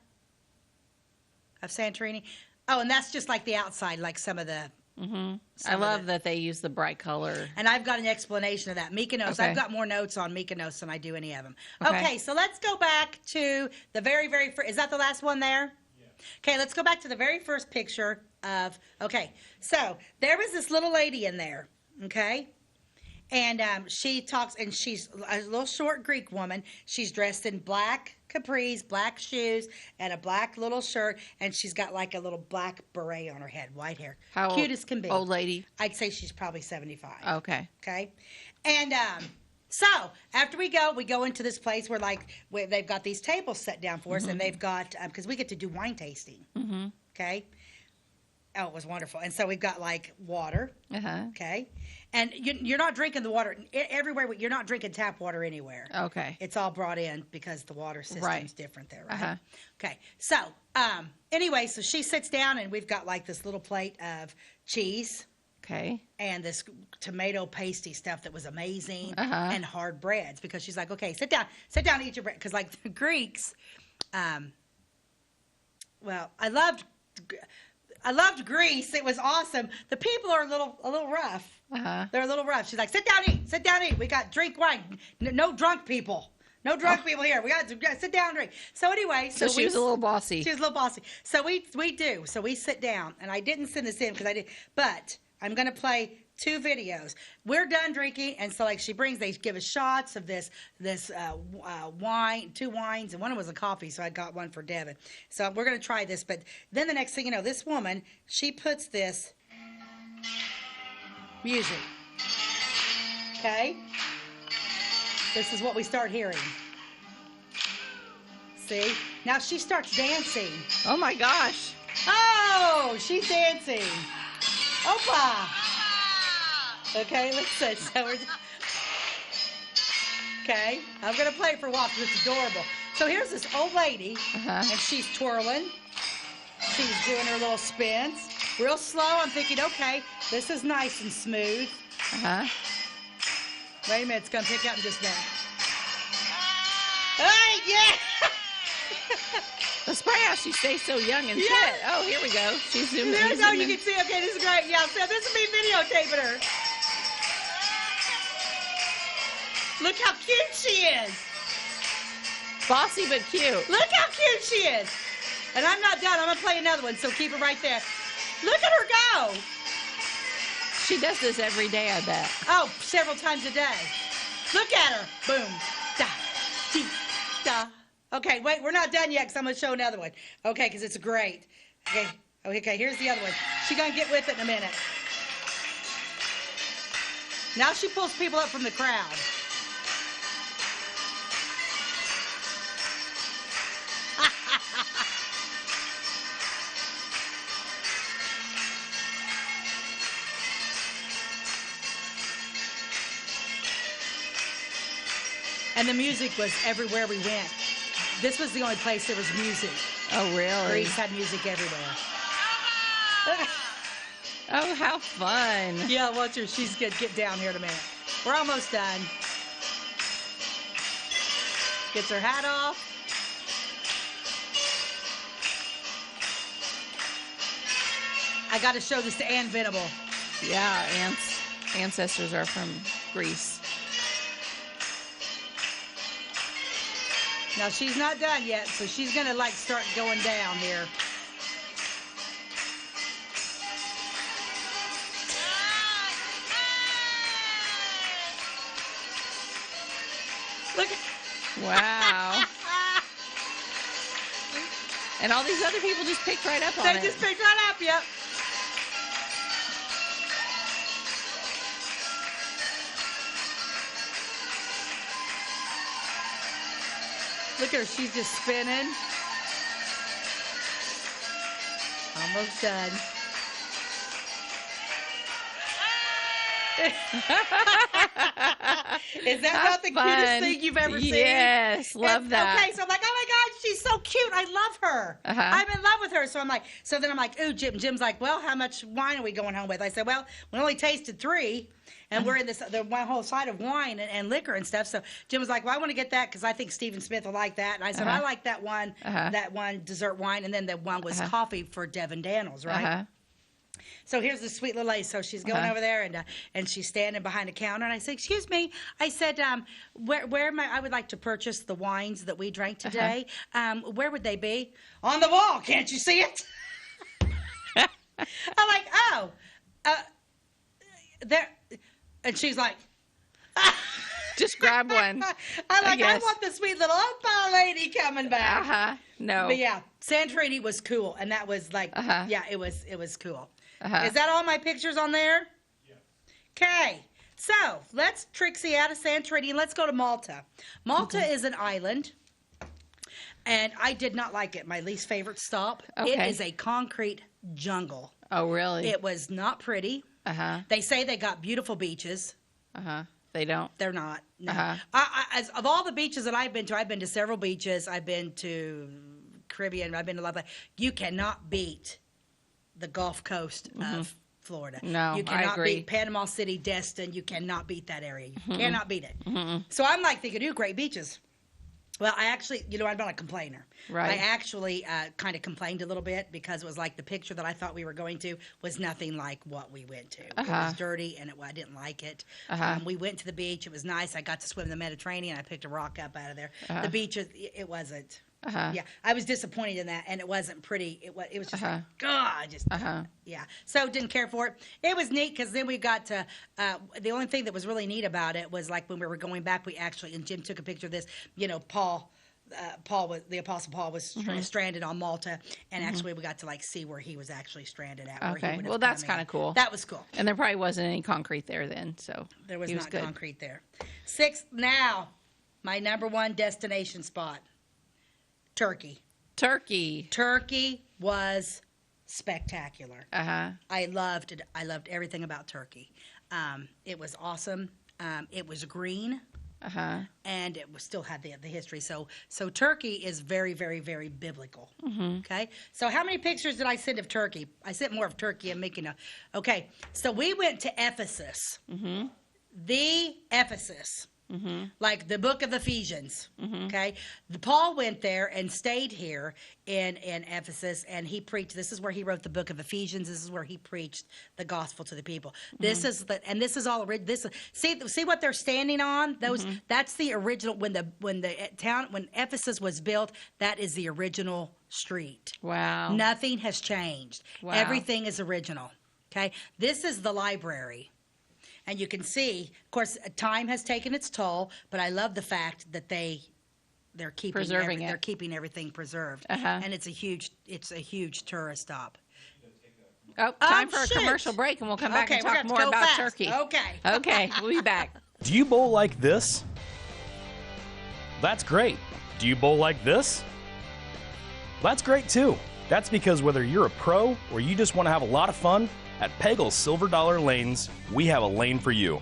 of Santorini? Oh, and that's just like the outside, like some of the. Mm-hmm. I love that they use the bright color. And I've got an explanation of that. Mykonos, Okay. I've got more notes on Mykonos than I do any of them. Okay. Okay, so let's go back to the very, very first. Is that the last one there? Yeah. Okay, let's go back to the very first picture of. Okay, so there was this little lady in there, okay? And she talks, and she's a little short Greek woman. She's dressed in black capris, black shoes, and a black little shirt, and she's got like a little black beret on her head, white hair. How Cute as can be. Old lady? I'd say she's probably 75. Okay. Okay. And so after we go into this place where they've got these tables set down for us, and they've got, because we get to do wine tasting. Mm-hmm. Okay. Oh, it was wonderful. And so we've got like water. Uh-huh. Okay. And you're not drinking the water everywhere. You're not drinking tap water anywhere. Okay. It's all brought in because the water system's different there, right? Uh-huh. Okay. So anyway, so she sits down, and we've got like this little plate of cheese. Okay. And this tomato pasty stuff that was amazing, Uh-huh. and hard breads, because she's like, okay, sit down and eat your bread. Because like the Greeks, well, I loved Greece. It was awesome. The people are a little rough. Uh-huh. They're a little rough. She's like, sit down, eat. We got drink wine. No drunk people. No drunk people here. We got to sit down and drink. So anyway, So she was a little bossy. She was a little bossy. So we do. So we sit down, and I didn't send this in because I did, but I'm going to play 2 videos. We're done drinking, and so like they give us shots of this wine, 2 wines, and one was a coffee, so I got one for Devin. So we're going to try this, but then the next thing you know, this woman, she puts this music. Okay? This is what we start hearing. See? Now she starts dancing. Oh my gosh. Oh, she's dancing. Opa! Okay, listen. So okay, I'm gonna play it for a while because it's adorable. So here's this old lady, Uh-huh. and she's twirling. She's doing her little spins, real slow. I'm thinking, okay, this is nice and smooth. Uh-huh. Wait a minute, it's gonna pick up in just a minute. Hey, yeah! That's probably how she stays so young and Yeah. fit. Oh, here we go. She's zooming in. There's how you can see. Okay, this is great. Yeah, so this is me videotaping her. Look how cute she is. Bossy but cute. Look how cute she is. And I'm not done. I'm going to play another one, so keep it right there. Look at her go. She does this every day, I bet. Oh, several times a day. Look at her. Boom. Da. Dee. Da. Okay, wait, we're not done yet because I'm going to show another one. Okay, because it's great. Okay, here's the other one. She's going to get with it in a minute. Now she pulls people up from the crowd. And the music was everywhere we went. This was the only place there was music. Oh, really? Greece had music everywhere. Oh, how fun. Yeah, watch her. She's going to get down here in a minute. We're almost done. Gets her hat off. I got to show this to Ann Venable. Yeah, Ant's ancestors are from Greece. Now, she's not done yet, so she's going to, like, start going down here. Look. Wow. And all these other people just picked right up on it. They just picked right up, yep. Look at her, she's just spinning. Almost done. Is that not the cutest thing you've ever seen? Yes, love that. Okay, so I'm like, oh my God, she's so cute. I love her. I'm in love with her. So I'm like, then I'm like, ooh, Jim. Jim's like, well, how much wine are we going home with? I said, well, we only tasted 3. And we're in the one whole side of wine and liquor and stuff. So Jim was like, well, I want to get that because I think Stephen Smith will like that. And I said, I like that one dessert wine. And then the one was coffee for Devin Daniels, right? So here's the sweet little lady. So she's going over there and she's standing behind a counter. And I said, excuse me. I said, where am I would like to purchase the wines that we drank today. Where would they be? On the wall. Can't you see it? I'm like, oh, there. And she's like, just grab one. I'm like, I want the sweet little Opa lady coming back. No. But yeah, Santorini was cool. And that was like, yeah, it was cool. Is that all my pictures on there? Yeah. Okay. So let's Trixie out of Santorini and let's go to Malta. Malta is an island. And I did not like it. My least favorite stop. Okay. It is a concrete jungle. Oh, really? It was not pretty. They say they got beautiful beaches. They don't? They're not. No. As of all the beaches that I've been to several beaches. I've been to Caribbean. I've been to Love. You cannot beat the Gulf Coast of Florida. No, you cannot I agree. beat Panama City, Destin. You cannot beat that area. You cannot beat it. So I'm like thinking, ooh, great beaches. Well, I actually, I'm not a complainer. Right. I actually kind of complained a little bit because it was like the picture that I thought we were going to was nothing like what we went to. It was dirty and I didn't like it. We went to the beach. It was nice. I got to swim in the Mediterranean. I picked a rock up out of there. The beach, it wasn't. Yeah, I was disappointed in that, and it wasn't pretty. It was just like, God, just yeah. So didn't care for it. It was neat because then we got to the only thing that was really neat about it was like when we were going back, we actually and Jim took a picture of this. Paul was the Apostle Paul was stranded on Malta, and actually we got to like see where he was actually stranded at. Where Okay, he well that's kind of cool. That was cool. And there probably wasn't any concrete there then, so there was not good. concrete there. 6 now, my number 1 destination spot. Turkey. Turkey was spectacular. I loved it. I loved everything about Turkey. It was awesome. It was green. And it still had the history. So Turkey is very, very, very biblical. Okay. So how many pictures did I send of Turkey? I sent more of Turkey. I'm making okay. So we went to Ephesus. The Ephesus. Like the book of Ephesians. Okay. Paul went there and stayed here in Ephesus, and he preached. This is where he wrote the book of Ephesians. This is where he preached the gospel to the people. This is all see what they're standing on? Those that's the original when Ephesus was built, that is the original street. Wow. Nothing has changed. Wow. Everything is original. Okay. This is the library. And you can see, of course, time has taken its toll, but I love the fact that they're keeping preserving they're keeping everything preserved, and it's a huge tourist stop. Oh, time for a commercial break, and we'll come back and talk more about turkey. Okay, we'll be back. Do you bowl like this? That's great. Do you bowl like this? That's great too. That's because whether you're a pro or you just want to have a lot of fun, at Peggle's Silver Dollar Lanes, we have a lane for you.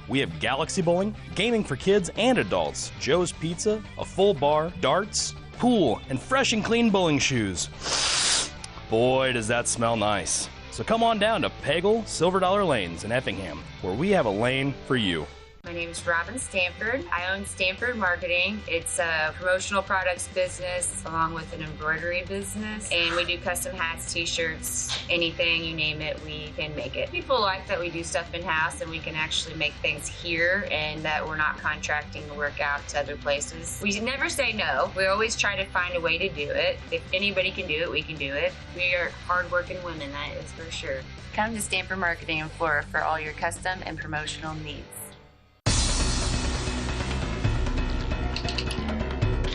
We have galaxy bowling, gaming for kids and adults, Joe's Pizza, a full bar, darts, pool, and fresh and clean bowling shoes. Boy, does that smell nice. So come on down to Peggle Silver Dollar Lanes in Effingham, where we have a lane for you. My name is Robin Stanford. I own Stanford Marketing. It's a promotional products business along with an embroidery business. And we do custom hats, t-shirts, anything, you name it, we can make it. People like that we do stuff in-house and we can actually make things here and that we're not contracting the work out to other places. We never say no. We always try to find a way to do it. If anybody can do it, we can do it. We are hardworking women, that is for sure. Come to Stanford Marketing in Flora for all your custom and promotional needs.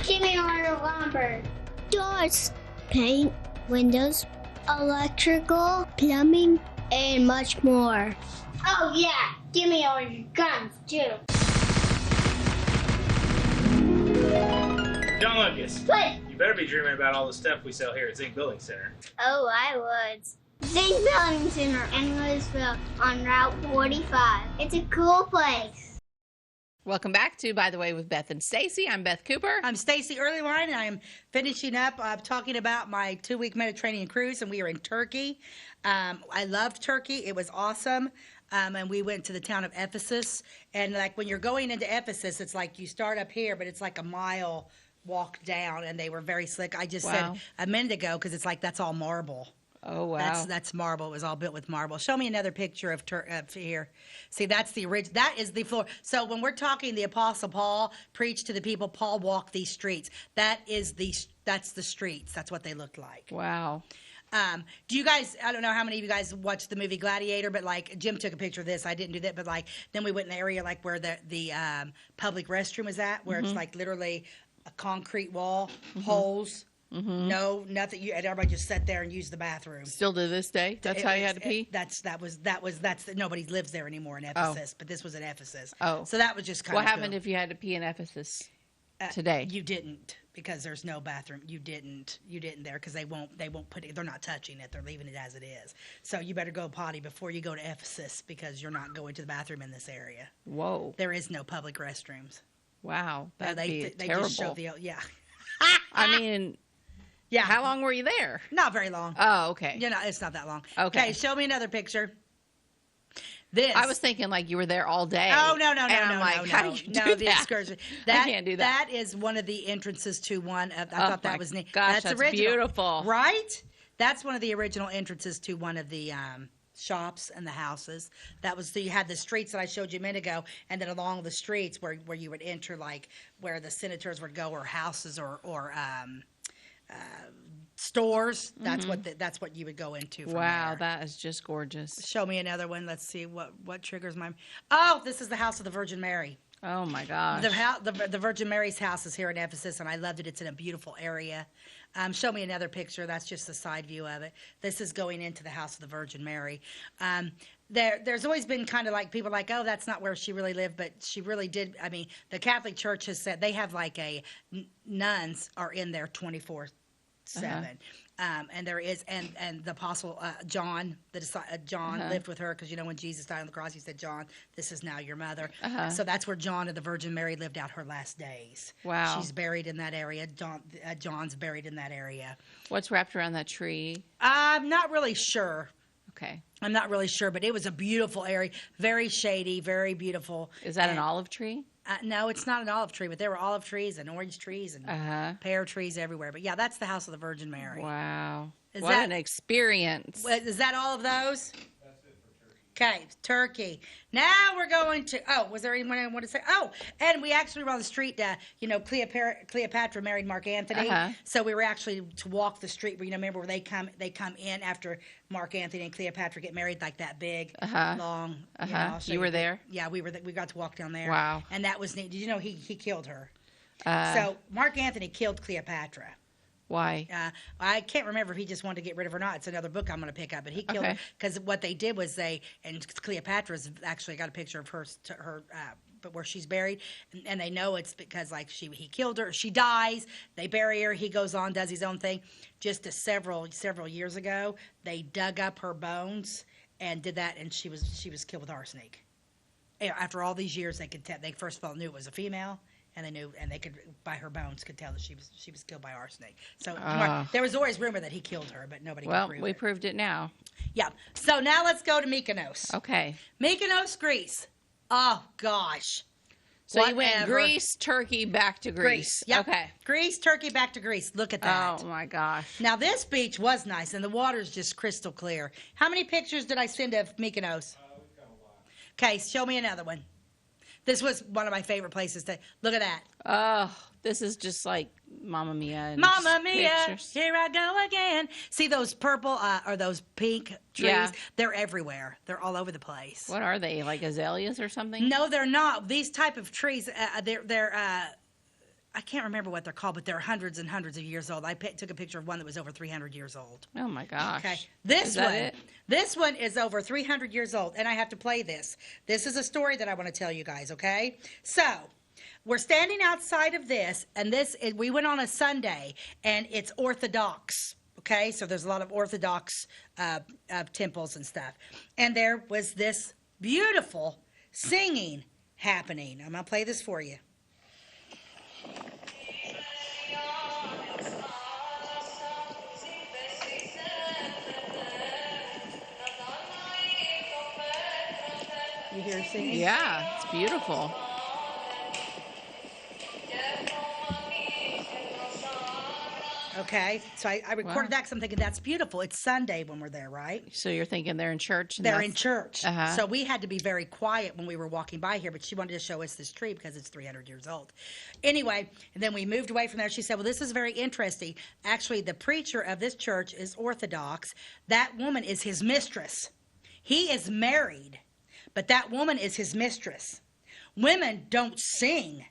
Give me order lumber. Doors, paint, windows, electrical, plumbing, and much more. Oh yeah, give me all your guns too. John Lucas. What? You better be dreaming about all the stuff we sell here at Zink Building Center. Oh, I would. Zink Building Center in Louisville on Route 45. It's a cool place. Welcome back to By the Way with Beth and Stacey. I'm Beth Cooper. I'm Stacey Earlyline, and I'm finishing up talking about my 2-week Mediterranean cruise, and we are in Turkey. I loved Turkey. It was awesome. And we went to the town of Ephesus. And like when you're going into Ephesus, it's like you start up here, but it's like a mile walk down, and they were very slick. I just said a minute ago because it's like that's all marble. Oh, wow. That's marble. It was all built with marble. Show me another picture of here. See, that's the original. That is the floor. So when we're talking the Apostle Paul preached to the people, Paul walked these streets. That's the streets. That's what they looked like. Wow. Do you guys, I don't know how many of you guys watched the movie Gladiator, but like Jim took a picture of this. I didn't do that, but like then we went in the area like where the public restroom is at, where it's like literally a concrete wall, holes. No, nothing. And everybody just sat there and used the bathroom. Still to this day, that's how you had to pee. That's nobody lives there anymore in Ephesus, but this was in Ephesus. Oh, so that was just kind of. What happened if you had to pee in Ephesus today? You didn't, because there's no bathroom. You didn't there because they won't put it. They're not touching it. They're leaving it as it is. So you better go potty before you go to Ephesus because you're not going to the bathroom in this area. Whoa. There is no public restrooms. Wow, that'd be they terrible. just show yeah. I mean. Yeah. How long were you there? Not very long. Oh, okay. It's not that long. Okay. Show me another picture. This. I was thinking like you were there all day. Oh, no. And I'm like, how do you do the that? excursion. I can't do that. That is one of the entrances to one of, I thought that was neat. Gosh, that's original. beautiful. Right? That's one of the original entrances to one of the shops and the houses. That was, so you had the streets that I showed you a minute ago, and then along the streets where you would enter, like where the senators would go, or houses, or stores. That's what you would go into. From wow, there. that is just gorgeous. Show me another one. Let's see what triggers my. Oh, this is the house of the Virgin Mary. Oh my gosh. The Virgin Mary's house is here in Ephesus, and I loved it. It's in a beautiful area. Show me another picture. That's just the side view of it. This is going into the house of the Virgin Mary. There's always been kind of like people like, oh, that's not where she really lived, but she really did. I mean, the Catholic Church has said they have like nuns are in there 24/7. And there is, and the Apostle John, John lived with her because when Jesus died on the cross, he said, John, this is now your mother. So that's where John and the Virgin Mary lived out her last days. Wow. She's buried in that area. John's buried in that area. What's wrapped around that tree? I'm not really sure. Okay. I'm not really sure, but it was a beautiful area. Very shady, very beautiful. Is that an olive tree? No, it's not an olive tree, but there were olive trees and orange trees and pear trees everywhere. But yeah, that's the house of the Virgin Mary. Wow. What an experience. Is that all of those? That's it for Turkey. Okay, Turkey. Now we're going to, was there anyone I want to say? Oh, and we actually were on the street, Cleopatra married Mark Anthony. So we were actually to walk the street, remember where they come in after Mark Anthony and Cleopatra get married, like that big, long. You were there? Yeah, we got to walk down there. Wow. And that was neat. Did you know he killed her? So Mark Anthony killed Cleopatra. Why? I can't remember if he just wanted to get rid of her or not. It's another book I'm going to pick up. But he killed her because what they did was and Cleopatra's actually got a picture of her but where she's buried, and they know it's because like he killed her. She dies. They bury her. He goes on, does his own thing. Just several years ago, they dug up her bones and did that, and she was killed with arsenic. After all these years, they could tell. They first of all knew it was a female. And they could, by her bones, could tell that she was killed by arsenic. So there was always rumor that he killed her, but nobody could prove it. Well, we proved it now. Yeah. So now let's go to Mykonos. Okay. Mykonos, Greece. Oh, gosh. So you went Greece, Turkey, back to Greece. Yep. Okay. Greece, Turkey, back to Greece. Look at that. Oh, my gosh. Now, this beach was nice, and the water's just crystal clear. How many pictures did I send of Mykonos? We've got a lot. Okay, show me another one. This was one of my favorite places to look at that. Oh, this is just like Mamma Mia. And Mamma Mia, pictures. here I go again. See those purple or those pink trees? Yeah. They're everywhere. They're all over the place. What are they, like azaleas or something? No, they're not. These type of trees, they're I can't remember what they're called, but they're hundreds and hundreds of years old. I took a picture of one that was over 300 years old. Oh, my gosh. Okay. This one is over 300 years old, and I have to play this. This is a story that I want to tell you guys, okay? So, we're standing outside of this, and we went on a Sunday, and it's Orthodox, okay? So, there's a lot of Orthodox temples and stuff. And there was this beautiful singing happening. I'm going to play this for you. You hear her singing? Yeah, it's beautiful. Okay, so I recorded that because I'm thinking that's beautiful. It's Sunday when we're there, right? So you're thinking they're in church? They're in church. So we had to be very quiet when we were walking by here, but she wanted to show us this tree because it's 300 years old. Anyway, and then we moved away from there. She said, well, this is very interesting. Actually, the preacher of this church is Orthodox. That woman is his mistress. He is married, but that woman is his mistress. Women don't sing.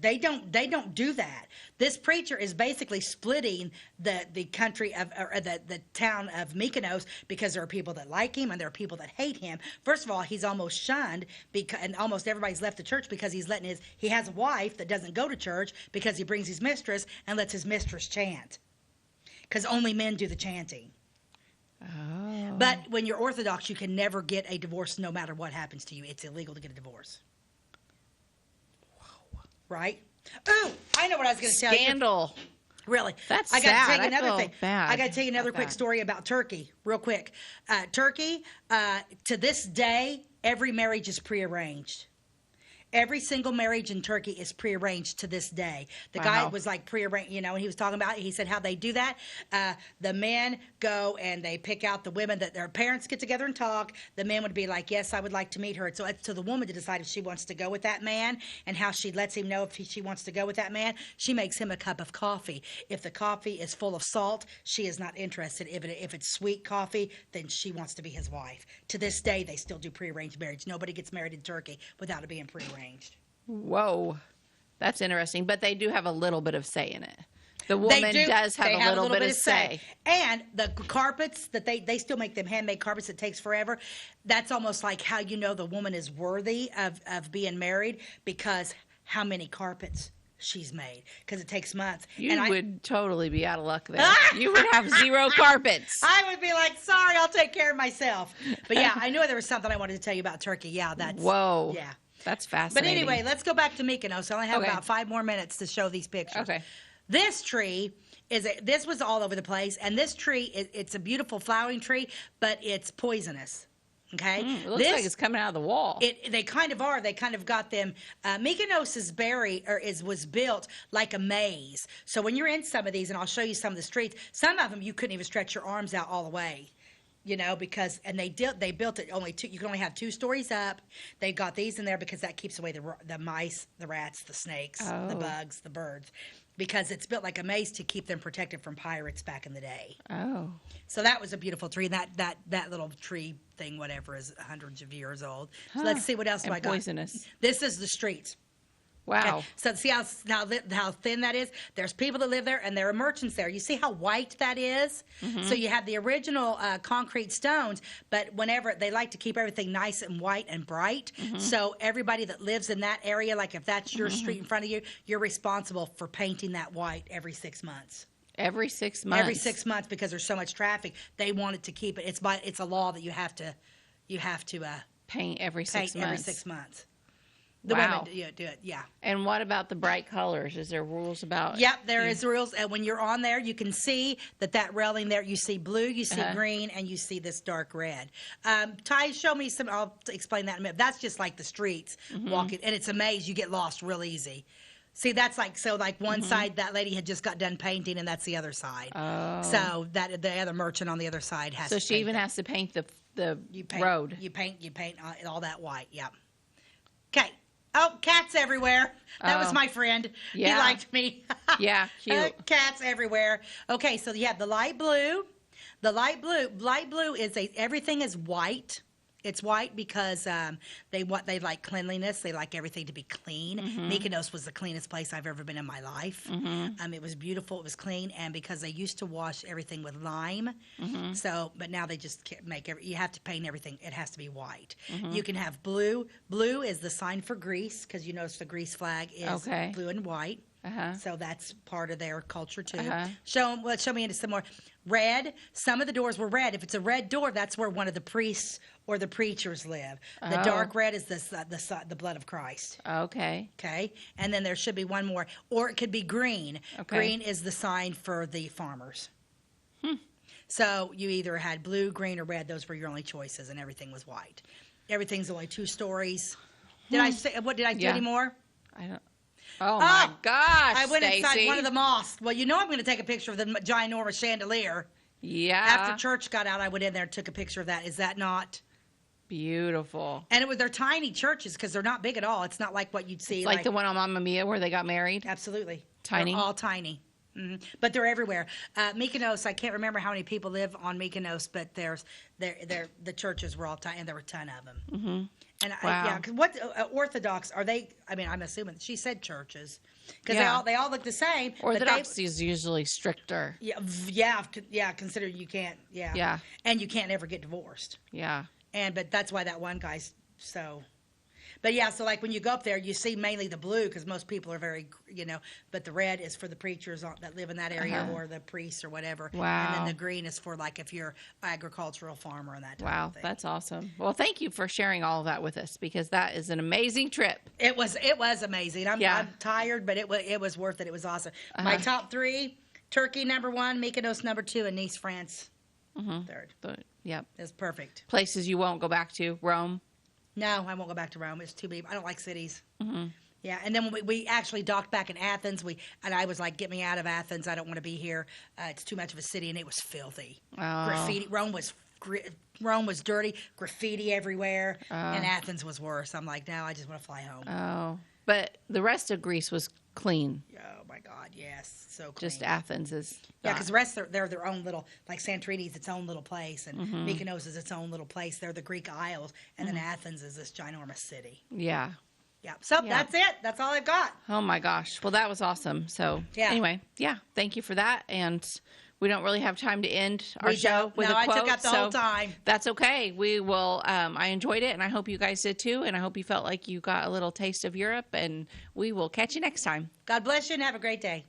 They don't do that. This preacher is basically splitting the country of or the town of Mykonos because there are people that like him and there are people that hate him. First of all, he's almost shunned and almost everybody's left the church because he has a wife that doesn't go to church because he brings his mistress and lets his mistress chant. Because only men do the chanting. Oh. But when you're Orthodox, you can never get a divorce no matter what happens to you. It's illegal to get a divorce. Right? Oh, I know what I was going to tell you. Scandal. Really? That's I got sad. to tell you another I feel thing. bad I got to tell you another about quick that. story about Turkey, real quick. Turkey, to this day, every marriage is prearranged. Every single marriage in Turkey is prearranged to this day. The guy was like prearranged, and he was talking about it. He said how they do that. The men go and they pick out the women that their parents get together and talk. The men would be like, yes, I would like to meet her. So it's to the woman to decide if she wants to go with that man and how she lets him know if she wants to go with that man. She makes him a cup of coffee. If the coffee is full of salt, she is not interested. If it's sweet coffee, then she wants to be his wife. To this day, they still do prearranged marriage. Nobody gets married in Turkey without it being prearranged. Whoa. That's interesting. But they do have a little bit of say in it. The woman does have a little bit of say. And the carpets that they still make them handmade carpets that takes forever. That's almost like how you know the woman is worthy of being married because how many carpets she's made because it takes months. You would totally be out of luck there. You would have 0 carpets. I would be like, sorry, I'll take care of myself. But yeah, I knew there was something I wanted to tell you about Turkey. Yeah, that's whoa. Yeah. That's fascinating. But anyway, let's go back to Mykonos. I only have about 5 more minutes to show these pictures. Okay. This tree this was all over the place, and this tree it's a beautiful flowering tree, but it's poisonous. Okay, it looks like it's coming out of the wall. They kind of are. They kind of got them. Mykonos was built like a maze. So when you're in some of these, and I'll show you some of the streets, some of them you couldn't even stretch your arms out all the way. Because they built it only 2. You can only have 2 stories up. They got these in there because that keeps away the mice, the rats, the snakes, the bugs, the birds, because it's built like a maze to keep them protected from pirates back in the day. Oh, so that was a beautiful tree. That little tree thing, whatever, is hundreds of years old. So let's see what else do I got. Poisonous. This is the streets. Wow. Okay. So see how thin that is? There's people that live there, and there are merchants there. You see how white that is? So you have the original concrete stones, but whenever they like to keep everything nice and white and bright, so everybody that lives in that area, like if that's your street in front of you, you're responsible for painting that white every 6 months. Every 6 months. Every 6 months, because there's so much traffic. They wanted to keep it. It's a law that you have to paint every 6 months. Every 6 months. The Wow. women do it, yeah. And what about the bright colors? Is there rules about? Yep, there is rules. And when you're on there, you can see that railing there, you see blue, you see green, and you see this dark red. Ty, show me some, I'll explain that in a minute. That's just like the streets walking, and it's a maze. You get lost real easy. See, that's like one side, that lady had just got done painting, and that's the other side. Oh. So that the other merchant on the other side has to paint. So she even has to paint the road. You paint all that white, yep. Okay. Oh, cats everywhere. That was my friend. Yeah. He liked me. Yeah, cute. Cats everywhere. Okay, so you have the light blue. The light blue is everything is white. It's white because they like cleanliness. They like everything to be clean. Mykonos was the cleanest place I've ever been in my life. It was beautiful. It was clean, and because they used to wash everything with lime, but now they just make you have to paint everything. It has to be white. You can have blue. Blue is the sign for Greece, because you notice the Greece flag is blue and white. So that's part of their culture too. Show me into some more. Red. Some of the doors were red. If it's a red door, that's where one of the priests or the preachers live. The dark red is the blood of Christ. Okay. Okay. And then there should be one more, or it could be green. Okay. Green is the sign for the farmers. So you either had blue, green, or red. Those were your only choices, and everything was white. Everything's only 2 stories. Did I say? What did I do anymore? I don't. Oh my gosh, I went inside Stacey. one of the mosques. Well, you know I'm going to take a picture of the ginormous chandelier. Yeah. After church got out, I went in there and took a picture of that. Is that not beautiful? And they're tiny churches because they're not big at all. It's not like what you'd see. It's like the one on Mamma Mia where they got married? Absolutely. Tiny? They're all tiny. But they're everywhere. Mykonos, I can't remember how many people live on Mykonos, but the churches were all tiny, and there were a ton of them. And wow. because what Orthodox are they? I mean, I'm assuming she said churches because they all look the same. Orthodox is usually stricter. Yeah. Considering you can't. Yeah. And you can't ever get divorced. Yeah. But that's why that one guy's so. But yeah, so like when you go up there, you see mainly the blue because most people are very, but the red is for the preachers that live in that area or the priests or whatever. Wow. And then the green is for like if you're agricultural farmer and that type of thing. That's awesome. Well, thank you for sharing all of that with us because that is an amazing trip. It was amazing. I'm tired, but it was worth it. It was awesome. My top 3, Turkey number 1, Mykonos number 2, and Nice, France third. Yep. It's perfect. Places you won't go back to, Rome? No, I won't go back to Rome. It's too big. I don't like cities. Yeah, and then when we actually docked back in Athens, and I was like, get me out of Athens. I don't want to be here. It's too much of a city, and it was filthy. Graffiti. Rome was dirty, graffiti everywhere, and Athens was worse. I'm like, now I just want to fly home. Oh, but the rest of Greece was clean. Oh my God, yes, so clean. Just Athens is. Yeah, because the rest they're their own little, like Santorini's its own little place, and Mykonos is its own little place. They're the Greek Isles, and then Athens is this ginormous city. Yeah. Yeah. So that's it. That's all I've got. Oh my gosh. Well, that was awesome. So anyway, thank you for that. And we don't really have time to end our show with a quote. No, I took out the whole time. That's okay. We will. I enjoyed it, and I hope you guys did too. And I hope you felt like you got a little taste of Europe. And we will catch you next time. God bless you, and have a great day.